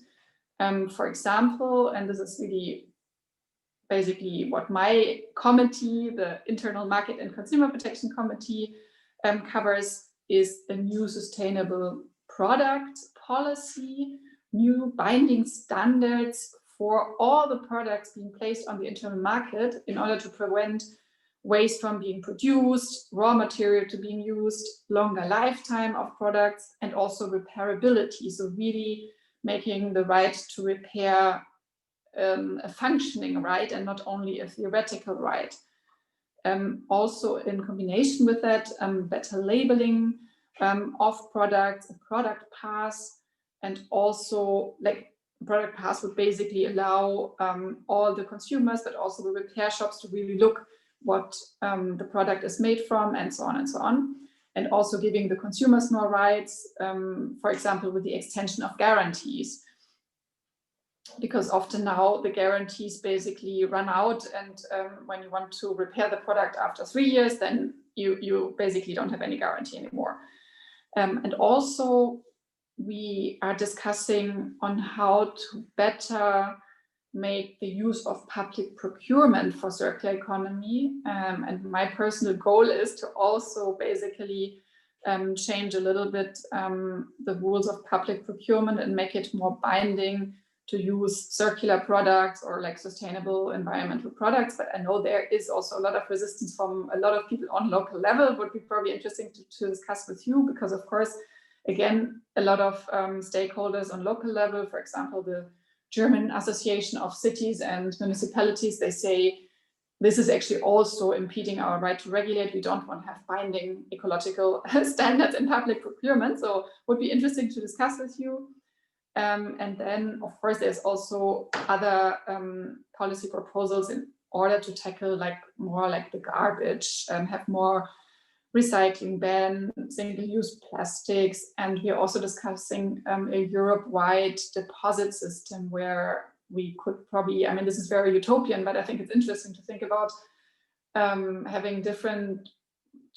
For example, and this is really basically what my committee, the Internal Market and Consumer Protection Committee, covers, is a new sustainable product policy, new binding standards for all the products being placed on the internal market in order to prevent waste from being produced, raw material to being used, longer lifetime of products, and also repairability. So really making the right to repair a functioning right and not only a theoretical right. Also in combination with that, better labeling of products, a product pass, and also like product pass would basically allow all the consumers, but also the repair shops, to really look what the product is made from, and so on and so on. And also giving the consumers more rights, for example, with the extension of guarantees. Because often now the guarantees basically run out, and when you want to repair the product after 3 years, then you basically don't have any guarantee anymore. And also we are discussing on how to better make the use of public procurement for circular economy. And my personal goal is to also basically change a little bit the rules of public procurement and make it more binding to use circular products or like sustainable environmental products. But I know there is also a lot of resistance from a lot of people on local level. Would be probably interesting to discuss with you, because of course again, a lot of stakeholders on local level, for example, the German Association of Cities and Municipalities, they say this is actually also impeding our right to regulate. We don't want to have binding ecological standards in public procurement. So would be interesting to discuss with you. And then, of course, there's also other policy proposals in order to tackle more like the garbage, have more recycling ban, single-use plastics, and we're also discussing a Europe-wide deposit system where we could probably, I mean, this is very utopian, but I think it's interesting to think about having different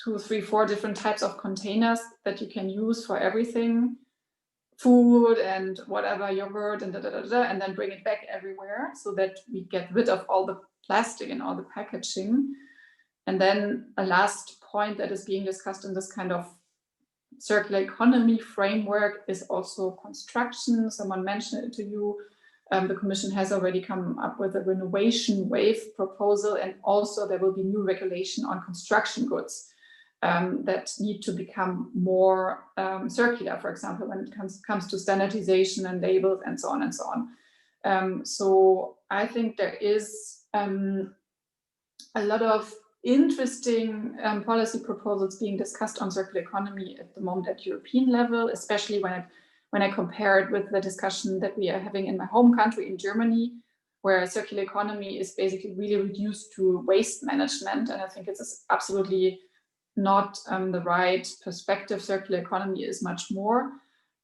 2, 3, 4 different types of containers that you can use for everything, food and whatever, yogurt and and then bring it back everywhere so that we get rid of all the plastic and all the packaging. And then a last point that is being discussed in this kind of circular economy framework is also construction. Someone mentioned it to you. The Commission has already come up with a renovation wave proposal, and also there will be new regulation on construction goods that need to become more circular, for example, when it comes to standardization and labels and so on and so on. So I think there is a lot of interesting policy proposals being discussed on circular economy at the moment at European level, especially when I compare it with the discussion that we are having in my home country in Germany, where circular economy is basically really reduced to waste management. And I think it's absolutely not the right perspective. Circular economy is much more.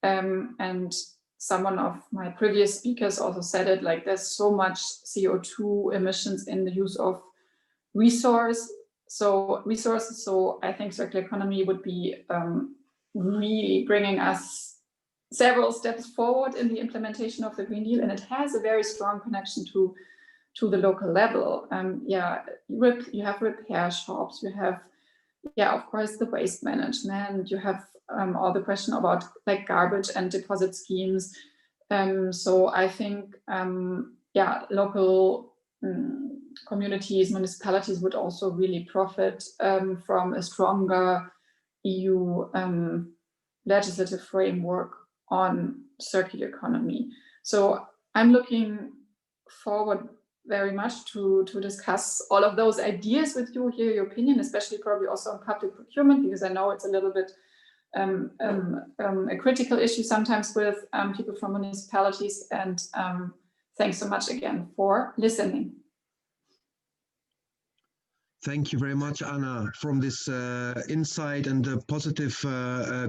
And someone of my previous speakers also said it, like there's so much CO2 emissions in the use of resources. So I think circular economy would be really bringing us several steps forward in the implementation of the Green Deal, and it has a very strong connection to the local level. You have repair shops, you have, of course, the waste management, you have all the question about like garbage and deposit schemes. So I think, local communities, municipalities would also really profit from a stronger EU legislative framework on circular economy. So I'm looking forward very much to discuss all of those ideas with you, hear your opinion, especially probably also on public procurement, because I know it's a little bit a critical issue sometimes with people from municipalities. And thanks so much again for listening. Thank you very much, Anna, from this insight and the positive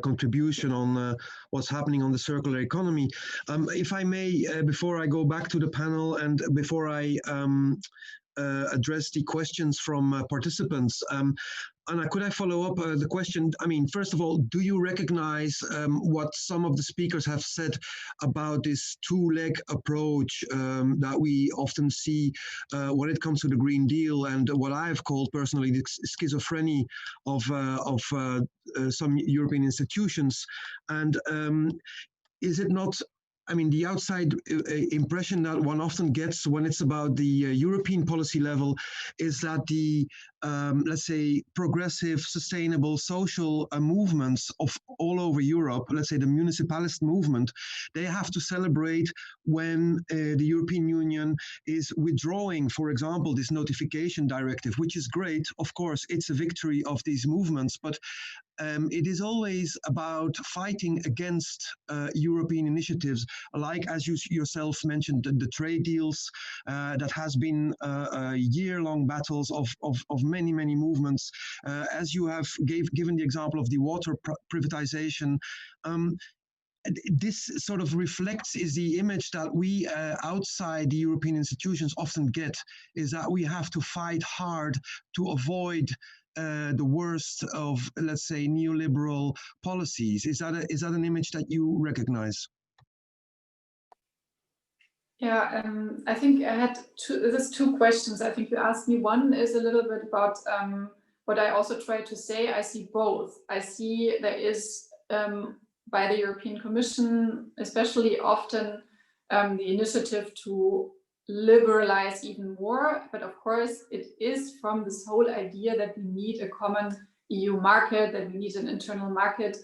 contribution on what's happening on the circular economy. If I may, before I go back to the panel and before I address the questions from participants, Anna, could I follow up the question? I mean, first of all, do you recognize what some of the speakers have said about this two-leg approach that we often see when it comes to the Green Deal, and what I've called personally the schizophrenia of some European institutions? And is it not, I mean, the outside impression that one often gets when it's about the European policy level is that the, let's say, progressive, sustainable social movements of all over Europe, let's say the municipalist movement, they have to celebrate when the European Union is withdrawing, for example, this notification directive, which is great. Of course, it's a victory of these movements, but it is always about fighting against European initiatives, like, as you yourself mentioned, the trade deals that has been year-long battles of many, many movements. As you have given the example of the water privatization, this sort of reflects is the image that we outside the European institutions often get, is that we have to fight hard to avoid the worst of, let's say, neoliberal policies. Is that an image that you recognize? Yeah, I think I had two questions. I think you asked me. One is a little bit about what I also tried to say. I see both. I see there is by the European Commission, especially often the initiative to liberalize even more, but of course it is from this whole idea that we need a common EU market, that we need an internal market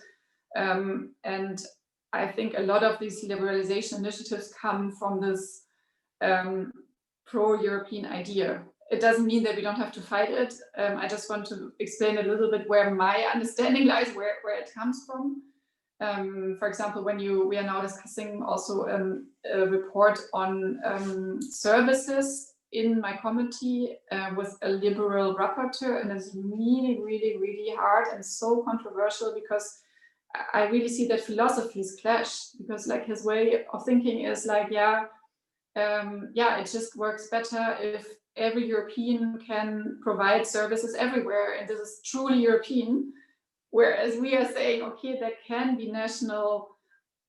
And I think a lot of these liberalization initiatives come from this pro-European idea. It doesn't mean that we don't have to fight it. I just want to explain a little bit where my understanding lies, where it comes from. For example, we are now discussing also a report on services in my committee with a liberal rapporteur, and it's really, really, really hard and so controversial because I really see that philosophies clash, because like his way of thinking is like, it just works better if every European can provide services everywhere, and this is truly European. Whereas we are saying, okay, there can be national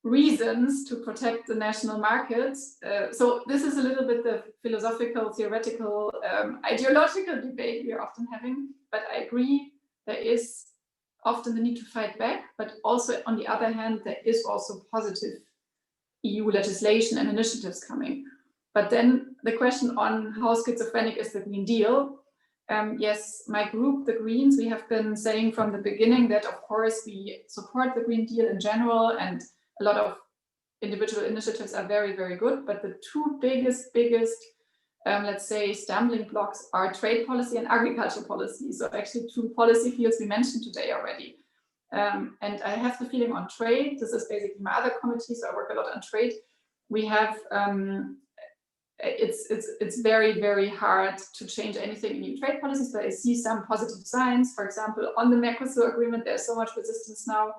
reasons to protect the national markets. So this is a little bit the philosophical, theoretical, ideological debate we are often having. But I agree, there is often the need to fight back, but also on the other hand, there is also positive EU legislation and initiatives coming. But then the question on how schizophrenic is the Green Deal? Yes, my group, the Greens, we have been saying from the beginning that, of course, we support the Green Deal in general, and a lot of individual initiatives are very, very good. But the two biggest, let's say, stumbling blocks are trade policy and agriculture policy. So actually two policy fields we mentioned today already. And I have the feeling on trade, this is basically my other committee, so I work a lot on trade. We have it's very, very hard to change anything in new trade policies, but I see some positive signs. For example, on the Mercosur agreement, there's so much resistance now,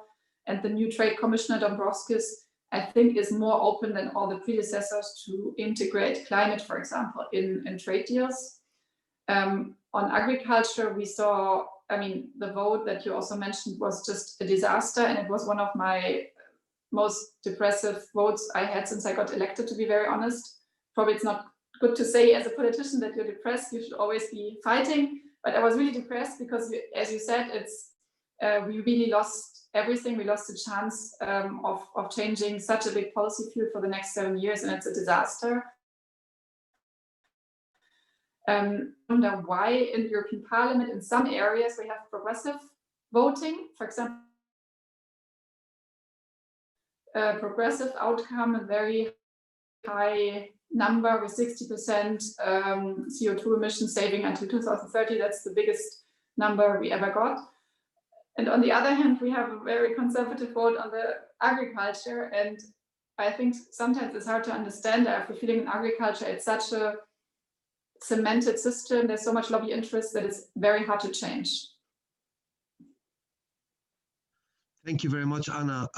and the new trade commissioner Dombrovskis, I think, is more open than all the predecessors to integrate climate, for example, in trade deals. On agriculture, we saw, I mean, the vote that you also mentioned was just a disaster, and it was one of my most depressive votes I had since I got elected, to be very honest. Probably it's not good to say as a politician that you're depressed, you should always be fighting, but I was really depressed because, as you said, it's we really lost everything. We lost the chance of changing such a big policy field for the next 7 years, and it's a disaster. I wonder why in the European Parliament, in some areas, we have progressive voting, for example, progressive outcome, a very high number with 60% CO2 emission saving until 2030. That's the biggest number we ever got. And on the other hand, we have a very conservative vote on the agriculture. And I think sometimes it's hard to understand. I have the feeling in agriculture, it's such a cemented system. There's so much lobby interest that it's very hard to change. Thank you very much, Anna.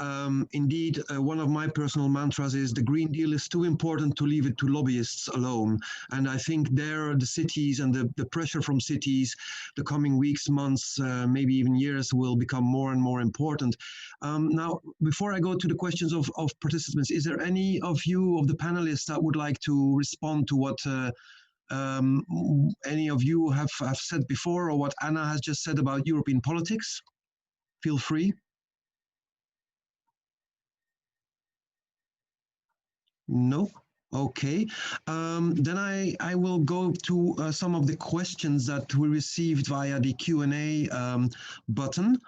Indeed, one of my personal mantras is the Green Deal is too important to leave it to lobbyists alone. And I think there the cities and the pressure from cities, the coming weeks, months, maybe even years will become more and more important. Now, before I go to the questions of participants, is there any of you, of the panelists, that would like to respond to what any of you have said before, or what Anna has just said about European politics? Feel free. No? Okay. Then I will go to some of the questions that we received via the Q&A button.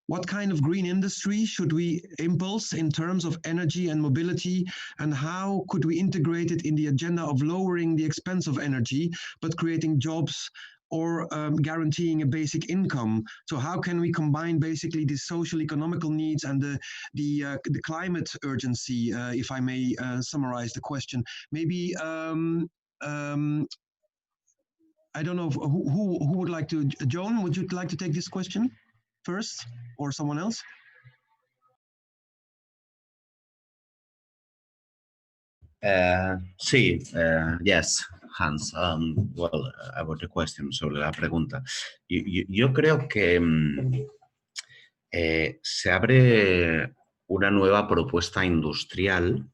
What kind of green industry should we impulse in terms of energy and mobility, and how could we integrate it in the agenda of lowering the expense of energy, but creating jobs or guaranteeing a basic income? So how can we combine basically the social economical needs and the climate urgency, if I may summarize the question? Maybe, I don't know, who would like to, Joan, would you like to take this question first, or someone else? Sí, yes, Hans. Well, about the question, sobre la pregunta. Yo creo que se abre una nueva propuesta industrial,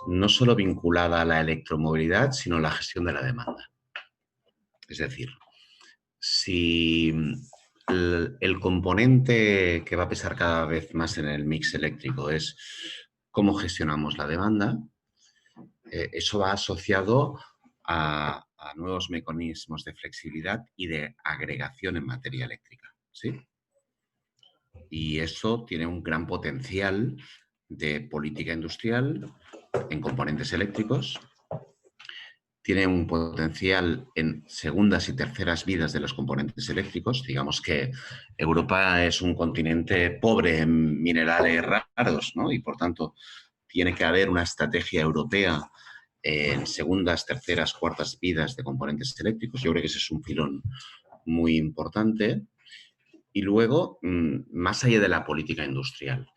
no solo vinculada a la electromovilidad, sino a la gestión de la demanda. Es decir, si el componente que va a pesar cada vez más en el mix eléctrico es cómo gestionamos la demanda, eso va asociado a nuevos mecanismos de flexibilidad y de agregación en materia eléctrica, ¿sí? Y eso tiene un gran potencial de política industrial en componentes eléctricos, tiene un potencial en segundas y terceras vidas de los componentes eléctricos. Digamos que Europa es un continente pobre en minerales raros, ¿no? Y por tanto tiene que haber una estrategia europea en segundas, terceras, cuartas vidas de componentes eléctricos. Yo creo que ese es un filón muy importante. Y luego, más allá de la política industrial,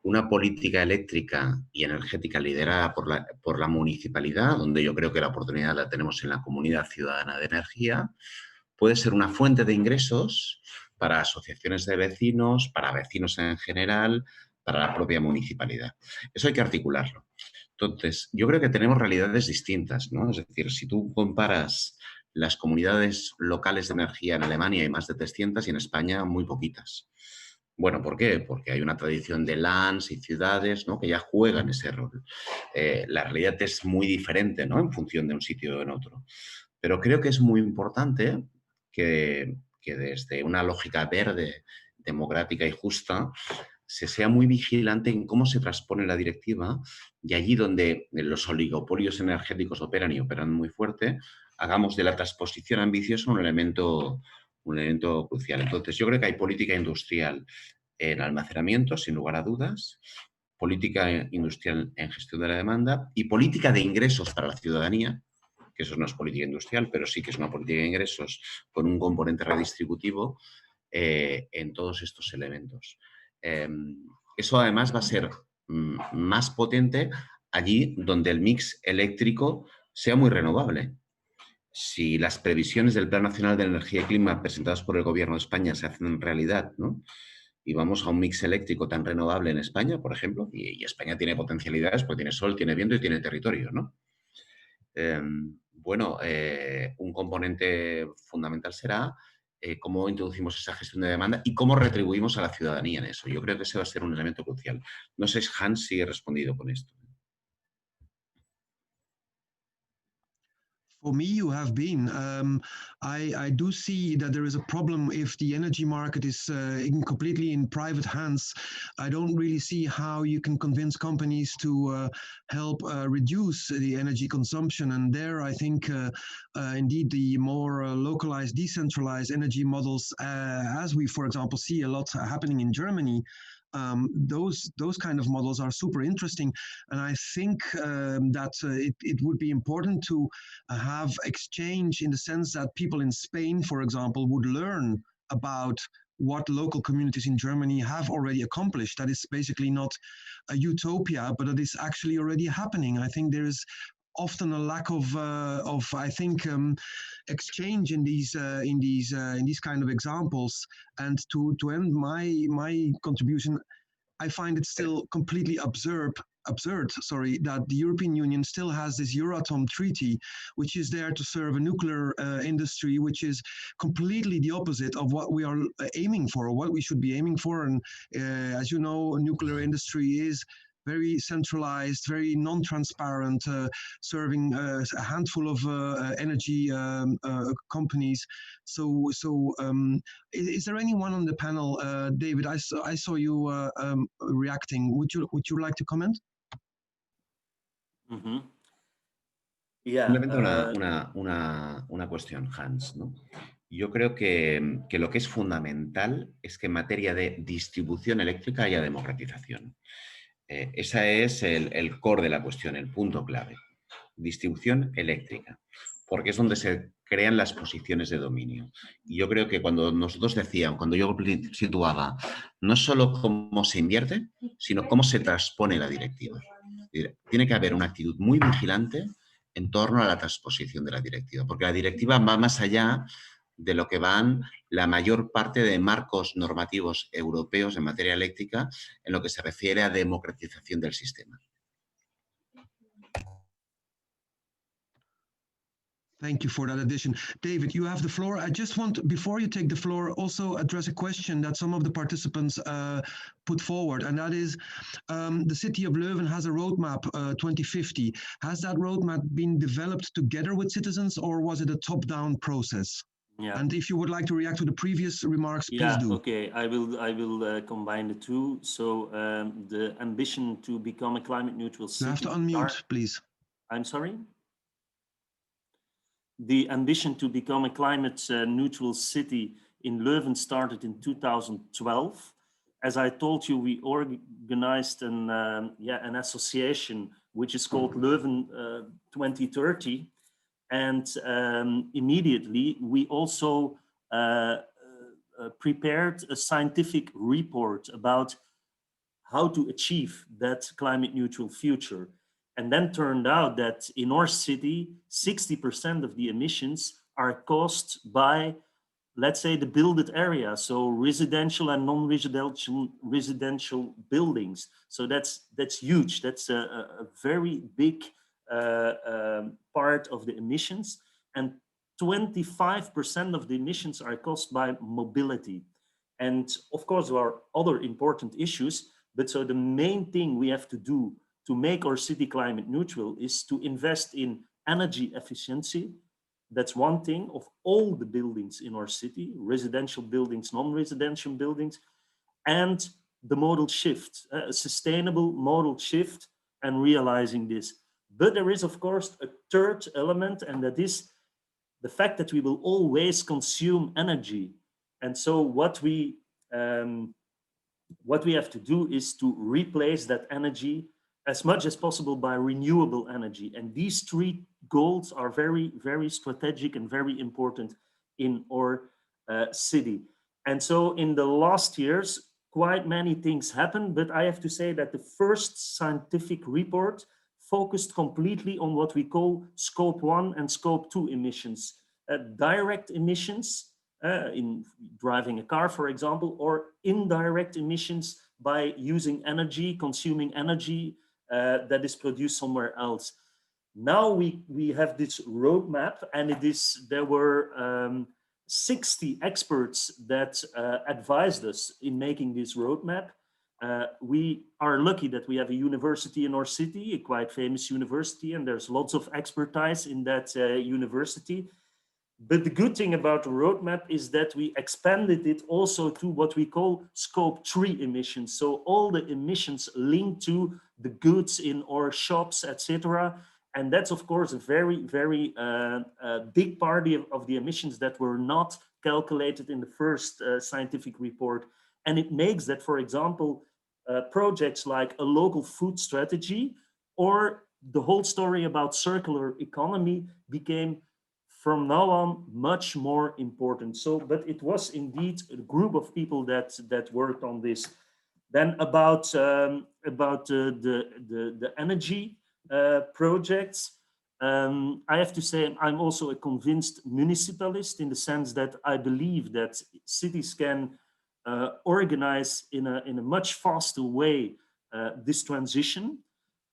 una política eléctrica y energética liderada por la municipalidad, donde yo creo que la oportunidad la tenemos en la Comunidad Ciudadana de Energía, puede ser una fuente de ingresos para asociaciones de vecinos, para vecinos en general, para la propia municipalidad. Eso hay que articularlo. Entonces, yo creo que tenemos realidades distintas, ¿no? Es decir, si tú comparas las comunidades locales de energía en Alemania hay más de 300 y en España muy poquitas. Bueno, ¿por qué? Porque hay una tradición de lands y ciudades, ¿no?, que ya juegan ese rol. La realidad es muy diferente, ¿no?, en función de un sitio o en otro. Pero creo que es muy importante que desde una lógica verde, democrática y justa, se sea muy vigilante en cómo se transpone la directiva y allí donde los oligopolios energéticos operan y operan muy fuerte, hagamos de la transposición ambiciosa un elemento crucial. Entonces, yo creo que hay política industrial en almacenamiento, sin lugar a dudas, política industrial en gestión de la demanda y política de ingresos para la ciudadanía, que eso no es política industrial, pero sí que es una política de ingresos con un componente redistributivo en todos estos elementos. Eso además va a ser más potente allí donde el mix eléctrico sea muy renovable. Si las previsiones del Plan Nacional de Energía y Clima presentadas por el Gobierno de España se hacen realidad, ¿no?, y vamos a un mix eléctrico tan renovable en España, por ejemplo, y España tiene potencialidades porque tiene sol, tiene viento y tiene territorio, ¿no? Un componente fundamental será cómo introducimos esa gestión de demanda y cómo retribuimos a la ciudadanía en eso. Yo creo que ese va a ser un elemento crucial. No sé, Hans, si he respondido con esto. For me, you have been. I do see that there is a problem if the energy market is completely in private hands. I don't really see how you can convince companies to help reduce the energy consumption. And there, I think, indeed, the more localized, decentralized energy models, as we, for example, see a lot happening in Germany, those kind of models are super interesting, and I think that it would be important to have exchange in the sense that people in Spain, for example, would learn about what local communities in Germany have already accomplished. That is basically not a utopia, but it is actually already happening. I think there is often a lack of I think exchange in these kind of examples. And to end my contribution, I find it still completely absurd, that the European Union still has this Euratom treaty, which is there to serve a nuclear industry, which is completely the opposite of what we are aiming for, or what we should be aiming for. And as you know, nuclear industry is very centralized, very non-transparent, serving a handful of energy companies. So is there anyone on the panel, David? I saw you reacting. Would you like to comment? Mm-hmm. Yeah. Simplemente una cuestión, Hans, ¿no? Yo creo que lo que es fundamental es que en materia de distribución eléctrica haya democratización. Ese es el core de la cuestión, el punto clave. Distribución eléctrica, porque es donde se crean las posiciones de dominio. Y yo creo que cuando nosotros decíamos, cuando yo situaba, no es solo cómo se invierte, sino cómo se transpone la directiva. Tiene que haber una actitud muy vigilante en torno a la transposición de la directiva, porque la directiva va más allá de lo que van la mayor parte de marcos normativos europeos en materia eléctrica en lo que se refiere a democratización del sistema. Thank you for that addition. David, you have the floor. I just want, before you take the floor, also address a question that some of the participants put forward, and that is, the city of Leuven has a roadmap 2050. Has that roadmap been developed together with citizens, or was it a top-down process? Yeah. And if you would like to react to the previous remarks, please do. Okay. I will combine the two. So the ambition to become a climate neutral city. You have to unmute, please. I'm sorry? The ambition to become a climate neutral city in Leuven started in 2012. As I told you, we organized an association which is called Leuven 2030. And immediately we also prepared a scientific report about how to achieve that climate neutral future. And then turned out that in our city, 60% of the emissions are caused by, let's say, the built area, so residential and non-residential buildings. So that's huge. That's a very big part of the emissions, and 25% of the emissions are caused by mobility. And of course, there are other important issues, but so the main thing we have to do to make our city climate neutral is to invest in energy efficiency. That's one thing of all the buildings in our city, residential buildings, non-residential buildings, and the modal shift, a sustainable modal shift, and realizing this. But there is, of course, a third element, and that is the fact that we will always consume energy. And so what we have to do is to replace that energy as much as possible by renewable energy. And these three goals are very, very strategic and very important in our city. And so in the last years, quite many things happened, but I have to say that the first scientific report focused completely on what we call scope 1 and scope 2 emissions, direct emissions in driving a car, for example, or indirect emissions by using energy, consuming energy that is produced somewhere else. Now we have this roadmap, and there were 60 experts that advised us in making this roadmap. We are lucky that we have a university in our city, a quite famous university, and there's lots of expertise in that university. But the good thing about the roadmap is that we expanded it also to what we call scope 3 emissions. So all the emissions linked to the goods in our shops, etc. And that's, of course, a very, very big part of the emissions that were not calculated in the first scientific report. And it makes that, for example, projects like a local food strategy or the whole story about circular economy became from now on much more important. So, but it was indeed a group of people that worked on this. Then about the energy projects, I have to say I'm also a convinced municipalist in the sense that I believe that cities can organize in a much faster way this transition.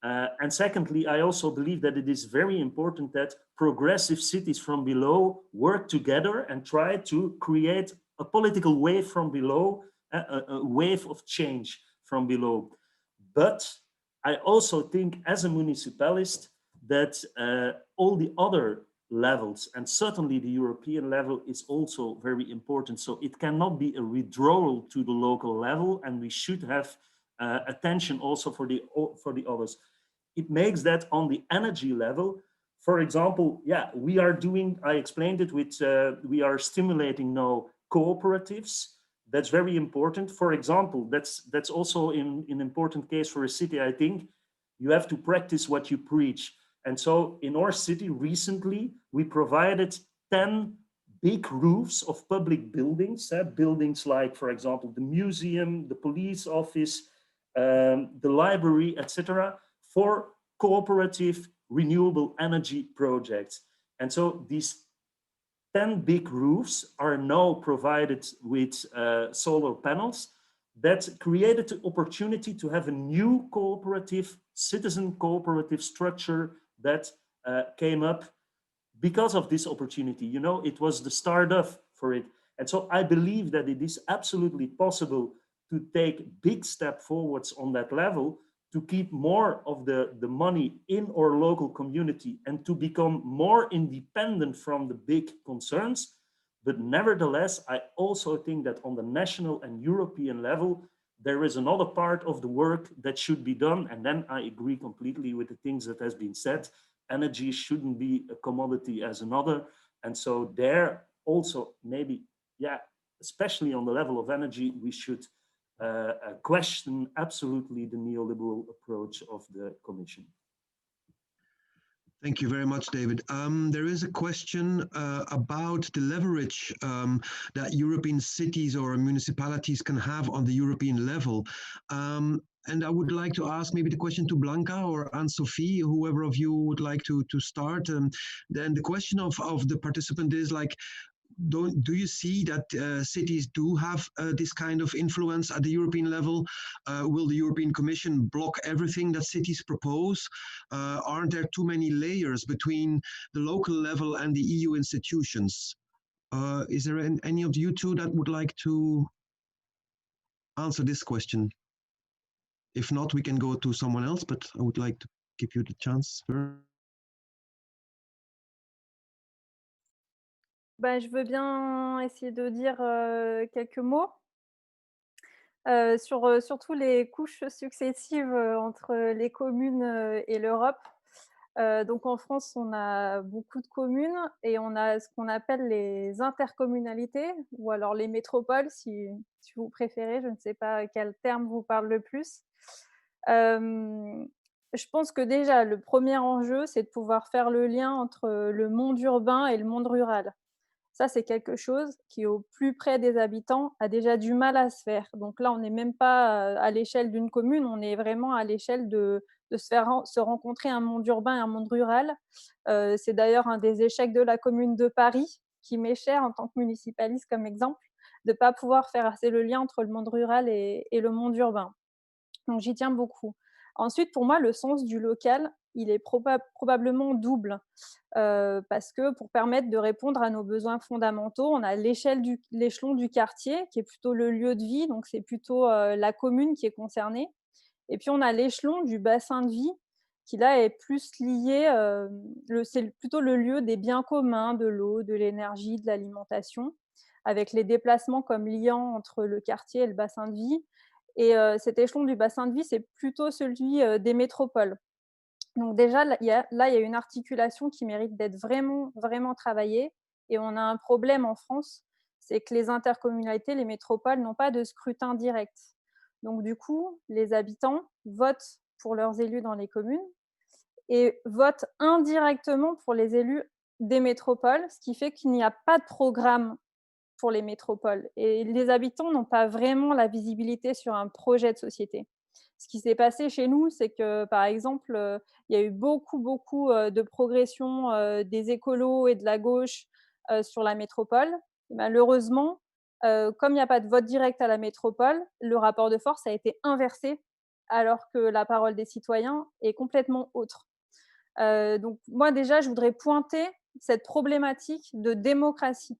And secondly, I also believe that it is very important that progressive cities from below work together and try to create a political wave from below, a wave of change from below. But I also think as a municipalist that all the other levels, and certainly the European level, is also very important. So it cannot be a withdrawal to the local level, and we should have attention also for the others. It makes that on the energy level, for example, we are doing, I explained it with, we are stimulating now cooperatives. That's very important. For example, that's also an important case for a city. I think you have to practice what you preach. And so in our city recently, we provided 10 big roofs of public buildings, buildings like, for example, the museum, the police office, the library, etc., for cooperative renewable energy projects. And so these 10 big roofs are now provided with solar panels that created the opportunity to have a new cooperative, citizen cooperative structure that came up because of this opportunity. You know, it was the startup for it. And so I believe that it is absolutely possible to take big step forwards on that level, to keep more of the money in our local community and to become more independent from the big concerns. But nevertheless, I also think that on the national and European level, there is another part of the work that should be done. And then I agree completely with the things that has been said. Energy shouldn't be a commodity as another. And so there also maybe, yeah, especially on the level of energy, we should question absolutely the neoliberal approach of the Commission. Thank you very much, David. There is a question about the leverage that European cities or municipalities can have on the European level. And I would like to ask maybe the question to Blanca or Anne-Sophie, whoever of you would like to start. Then the question of the participant is like, do you see that cities do have this kind of influence at the European level? Will the European Commission block everything that cities propose? Aren't there too many layers between the local level and the EU institutions? Is there any of you two that would like to answer this question? If not, we can go to someone else, but I would like to give you the chance. Ben, je veux bien essayer de dire quelques mots sur surtout les couches successives entre les communes et l'Europe. Donc en France, on a beaucoup de communes et on a ce qu'on appelle les intercommunalités ou alors les métropoles, si vous préférez. Je ne sais pas quel terme vous parle le plus. Je pense que déjà, le premier enjeu, c'est de pouvoir faire le lien entre le monde urbain et le monde rural. Ça, c'est quelque chose qui, au plus près des habitants, a déjà du mal à se faire. Donc là, on n'est même pas à l'échelle d'une commune, on est vraiment à l'échelle de se rencontrer un monde urbain et un monde rural. C'est d'ailleurs un des échecs de la Commune de Paris, qui m'est cher en tant que municipaliste comme exemple, de ne pas pouvoir faire assez le lien entre le monde rural et le monde urbain. Donc j'y tiens beaucoup. Ensuite, pour moi, le sens du local, il est probablement double. Parce que pour permettre de répondre à nos besoins fondamentaux, on a l'échelon du quartier, qui est plutôt le lieu de vie, donc c'est plutôt la commune qui est concernée. Et puis on a l'échelon du bassin de vie, qui là est plus lié, c'est plutôt le lieu des biens communs, de l'eau, de l'énergie, de l'alimentation, avec les déplacements comme liant entre le quartier et le bassin de vie. Et cet échelon du bassin de vie, c'est plutôt celui des métropoles. Donc déjà, là, il y a une articulation qui mérite d'être vraiment, vraiment travaillée. Et on a un problème en France, c'est que les intercommunalités, les métropoles n'ont pas de scrutin direct. Donc du coup, les habitants votent pour leurs élus dans les communes et votent indirectement pour les élus des métropoles, ce qui fait qu'il n'y a pas de programme pour les métropoles. Et les habitants n'ont pas vraiment la visibilité sur un projet de société. Ce qui s'est passé chez nous, c'est que, par exemple, il y a eu beaucoup de progression des écolos et de la gauche sur la métropole. Et malheureusement, comme il n'y a pas de vote direct à la métropole, le rapport de force a été inversé, alors que la parole des citoyens est complètement autre. Donc moi, déjà, je voudrais pointer cette problématique de démocratie,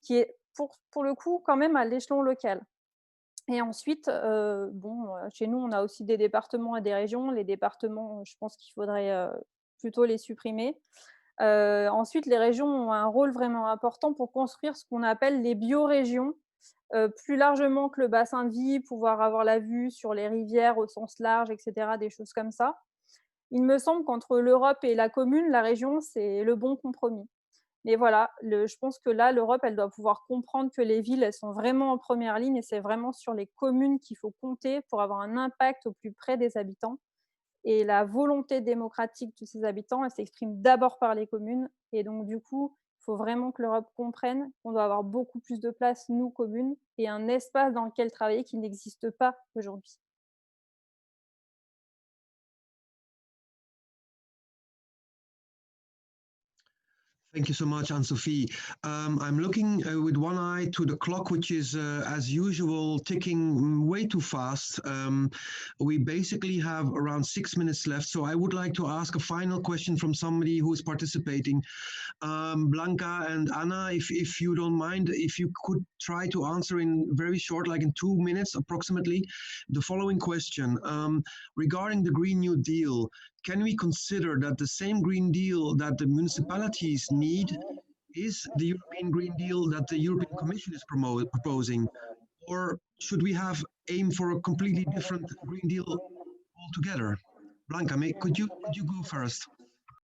qui est pour le coup quand même à l'échelon local. Et ensuite, chez nous, on a aussi des départements et des régions. Les départements, je pense qu'il faudrait plutôt les supprimer. Ensuite, les régions ont un rôle vraiment important pour construire ce qu'on appelle les biorégions, plus largement que le bassin de vie, pouvoir avoir la vue sur les rivières au sens large, etc., des choses comme ça. Il me semble qu'entre l'Europe et la commune, la région, c'est le bon compromis. Mais voilà, je pense que là, l'Europe, elle doit pouvoir comprendre que les villes, elles sont vraiment en première ligne et c'est vraiment sur les communes qu'il faut compter pour avoir un impact au plus près des habitants. Et la volonté démocratique de ces habitants, elle s'exprime d'abord par les communes. Et donc, du coup, il faut vraiment que l'Europe comprenne qu'on doit avoir beaucoup plus de place, nous, communes, et un espace dans lequel travailler qui n'existe pas aujourd'hui. Thank you so much, Anne-Sophie. I'm looking with one eye to the clock, which is, as usual, ticking way too fast. We basically have around 6 minutes left, so I would like to ask a final question from somebody who is participating. Blanca and Anna, if you don't mind, if you could try to answer in very short, like in 2 minutes approximately, the following question. Regarding the Green New Deal, can we consider that the same Green Deal that the municipalities need is the European Green Deal that the European Commission is proposing, or should we have aim for a completely different Green Deal altogether? Blanca, could you go first?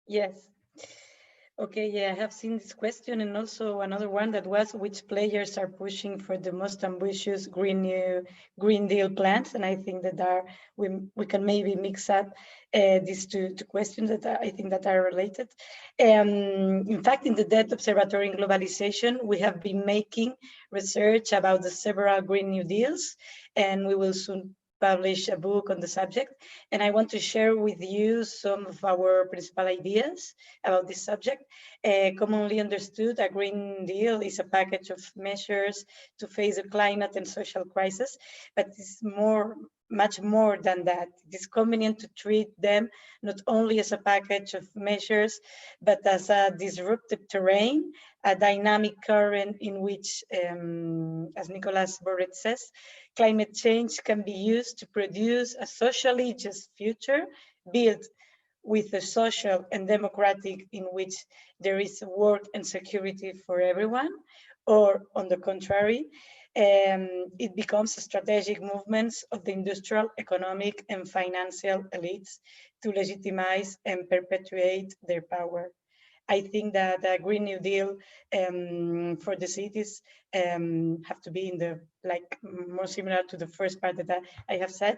Yes. Okay, yeah, I have seen this question, and also another one that was which players are pushing for the most ambitious Green Deal plans, and I think that we can maybe mix up these two questions that I think that are related. In fact, in the Debt Observatory in Globalization, we have been making research about the several Green New Deals, and we will soon publish a book on the subject, and I want to share with you some of our principal ideas about this subject. Commonly understood, a Green Deal is a package of measures to face a climate and social crisis, but it's much more than that. It is convenient to treat them not only as a package of measures, but as a disruptive terrain, a dynamic current in which, as Nicolas Borret says, climate change can be used to produce a socially just future built with a social and democratic in which there is work and security for everyone, or on the contrary, it becomes strategic movements of the industrial, economic, and financial elites to legitimize and perpetuate their power. I think that a Green New Deal for the cities have to be in the more similar to the first part that I have said.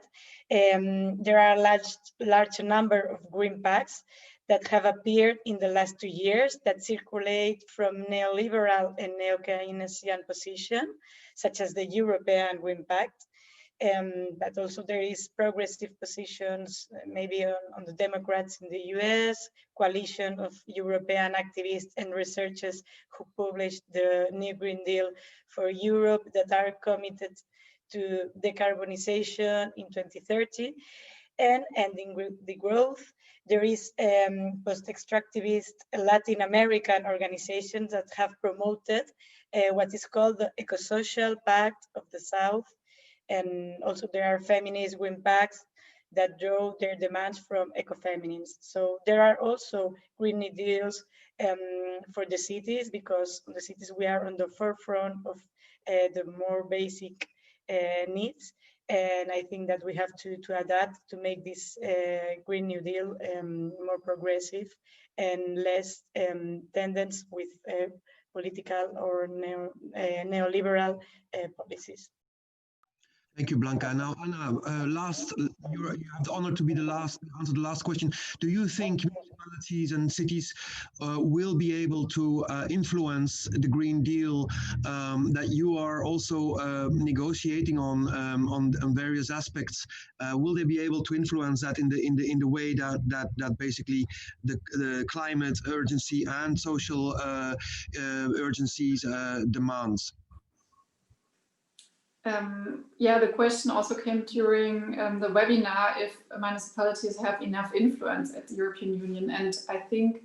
There are a large number of green pacts that have appeared in the last 2 years that circulate from neoliberal and neo-Keynesian position, such as the European Green Pact. But also there is progressive positions, maybe on the Democrats in the US, coalition of European activists and researchers who published the new Green Deal for Europe that are committed to decarbonization in 2030 and ending the growth. There is post-extractivist Latin American organizations that have promoted what is called the Ecosocial Pact of the South. And also there are feminist green pacts that draw their demands from ecofeminists. So there are also Green New Deals for the cities, because in the cities we are on the forefront of the more basic needs. And I think that we have to adapt to make this Green New Deal more progressive and less tendency with political or neoliberal policies. Thank you, Blanca. Now, Anna, you have the honor to be the last to answer the last question. Do you think municipalities and cities will be able to influence the Green Deal that you are also negotiating on various aspects? Will they be able to influence that in the way that basically the climate urgency and social urgencies demands? Yeah, the question also came during the webinar if municipalities have enough influence at the European Union, and I think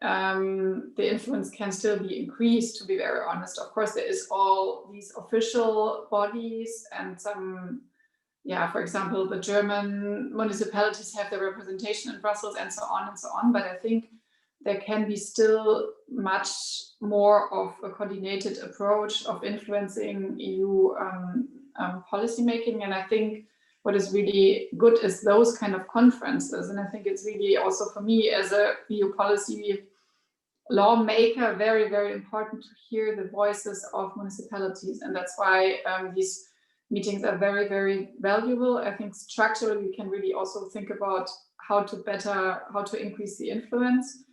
the influence can still be increased, to be very honest. Of course, there is all these official bodies and some, yeah, for example, the German municipalities have their representation in Brussels and so on, but I think there can be still much more of a coordinated approach of influencing EU policymaking. And I think what is really good is those kind of conferences. And I think it's really also for me as a EU policy lawmaker, very, very important to hear the voices of municipalities. And that's why these meetings are very, very valuable. I think structurally we can really also think about how to increase the influence.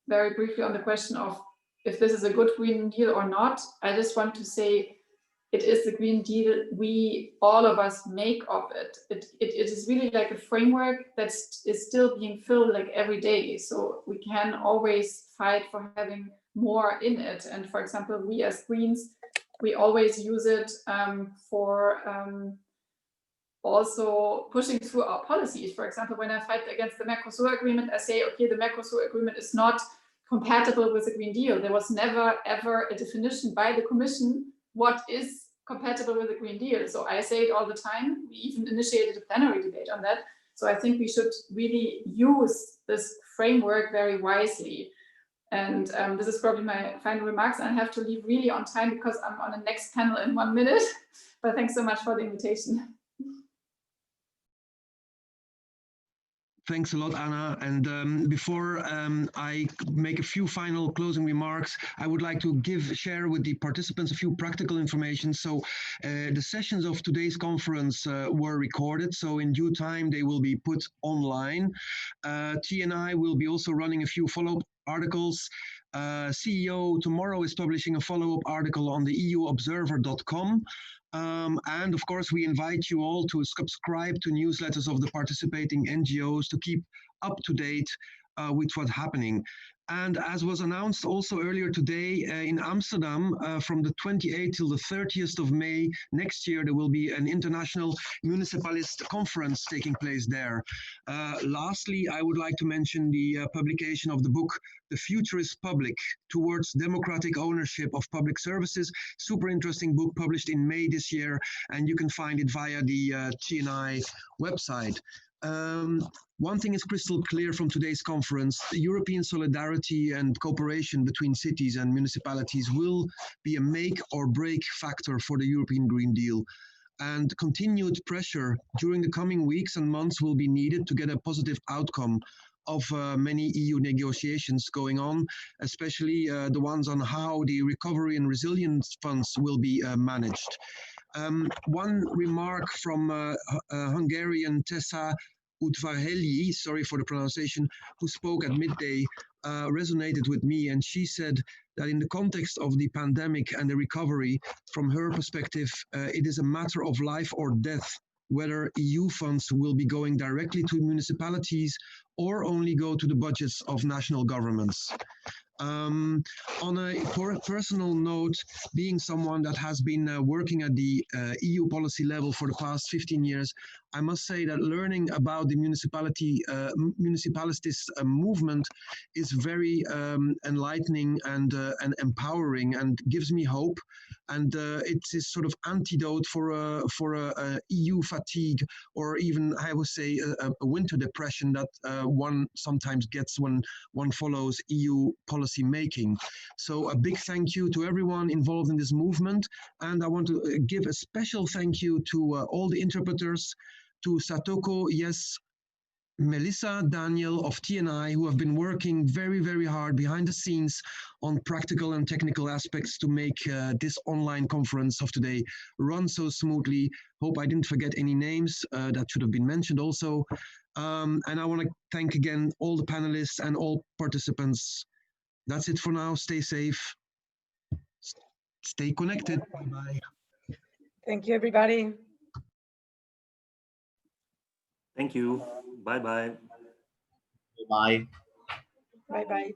Very briefly on the question of if this is a good Green Deal or not, I just want to say it is the Green Deal all of us make of it. It is really like a framework that is still being filled like every day. So we can always fight for having more in it. And for example, we as Greens, we always use it for also pushing through our policies. For example, when I fight against the Mercosur agreement, I say, okay, the Mercosur agreement is not compatible with the Green Deal. There was never, ever a definition by the Commission what is compatible with the Green Deal. So I say it all the time. We even initiated a plenary debate on that. So I think we should really use this framework very wisely. And this is probably my final remarks. I have to leave really on time because I'm on the next panel in 1 minute. But thanks so much for the invitation. Thanks a lot, Anna. And before I make a few final closing remarks, I would like to share with the participants a few practical information. So the sessions of today's conference were recorded. So in due time, they will be put online. TNI will be also running a few follow-up articles. CEO tomorrow is publishing a follow-up article on the EUobserver.com. And of course, we invite you all to subscribe to newsletters of the participating NGOs to keep up to date with what's happening. And as was announced also earlier today in Amsterdam, from the 28th till the 30th of May next year, there will be an international municipalist conference taking place there. Lastly, I would like to mention the publication of the book, The Future is Public, Towards Democratic Ownership of Public Services. Super interesting book published in May this year, and you can find it via the TNI website. One thing is crystal clear from today's conference: the European solidarity and cooperation between cities and municipalities will be a make or break factor for the European Green Deal. And continued pressure during the coming weeks and months will be needed to get a positive outcome of many EU negotiations going on, especially the ones on how the recovery and resilience funds will be managed. One remark from Hungarian Tessa Udvarhelyi, sorry for the pronunciation, who spoke at midday, resonated with me, and she said that in the context of the pandemic and the recovery, from her perspective, it is a matter of life or death whether EU funds will be going directly to municipalities or only go to the budgets of national governments. On a personal note, being someone that has been working at the EU policy level for the past 15 years, I must say that learning about the municipalist movement is very enlightening and empowering, and gives me hope. And it is sort of antidote for a EU fatigue, or even, I would say, a winter depression that one sometimes gets when one follows EU policy making. So a big thank you to everyone involved in this movement, and I want to give a special thank you to all the interpreters, to Satoko, yes, Melissa, Daniel of TNI, who have been working very, very hard behind the scenes on practical and technical aspects to make this online conference of today run so smoothly. Hope I didn't forget any names that should have been mentioned also. And I want to thank again all the panelists and all participants. That's it for now. Stay safe. Stay connected. Bye-bye. Thank you, everybody. Thank you. Bye-bye. Bye. Bye-bye.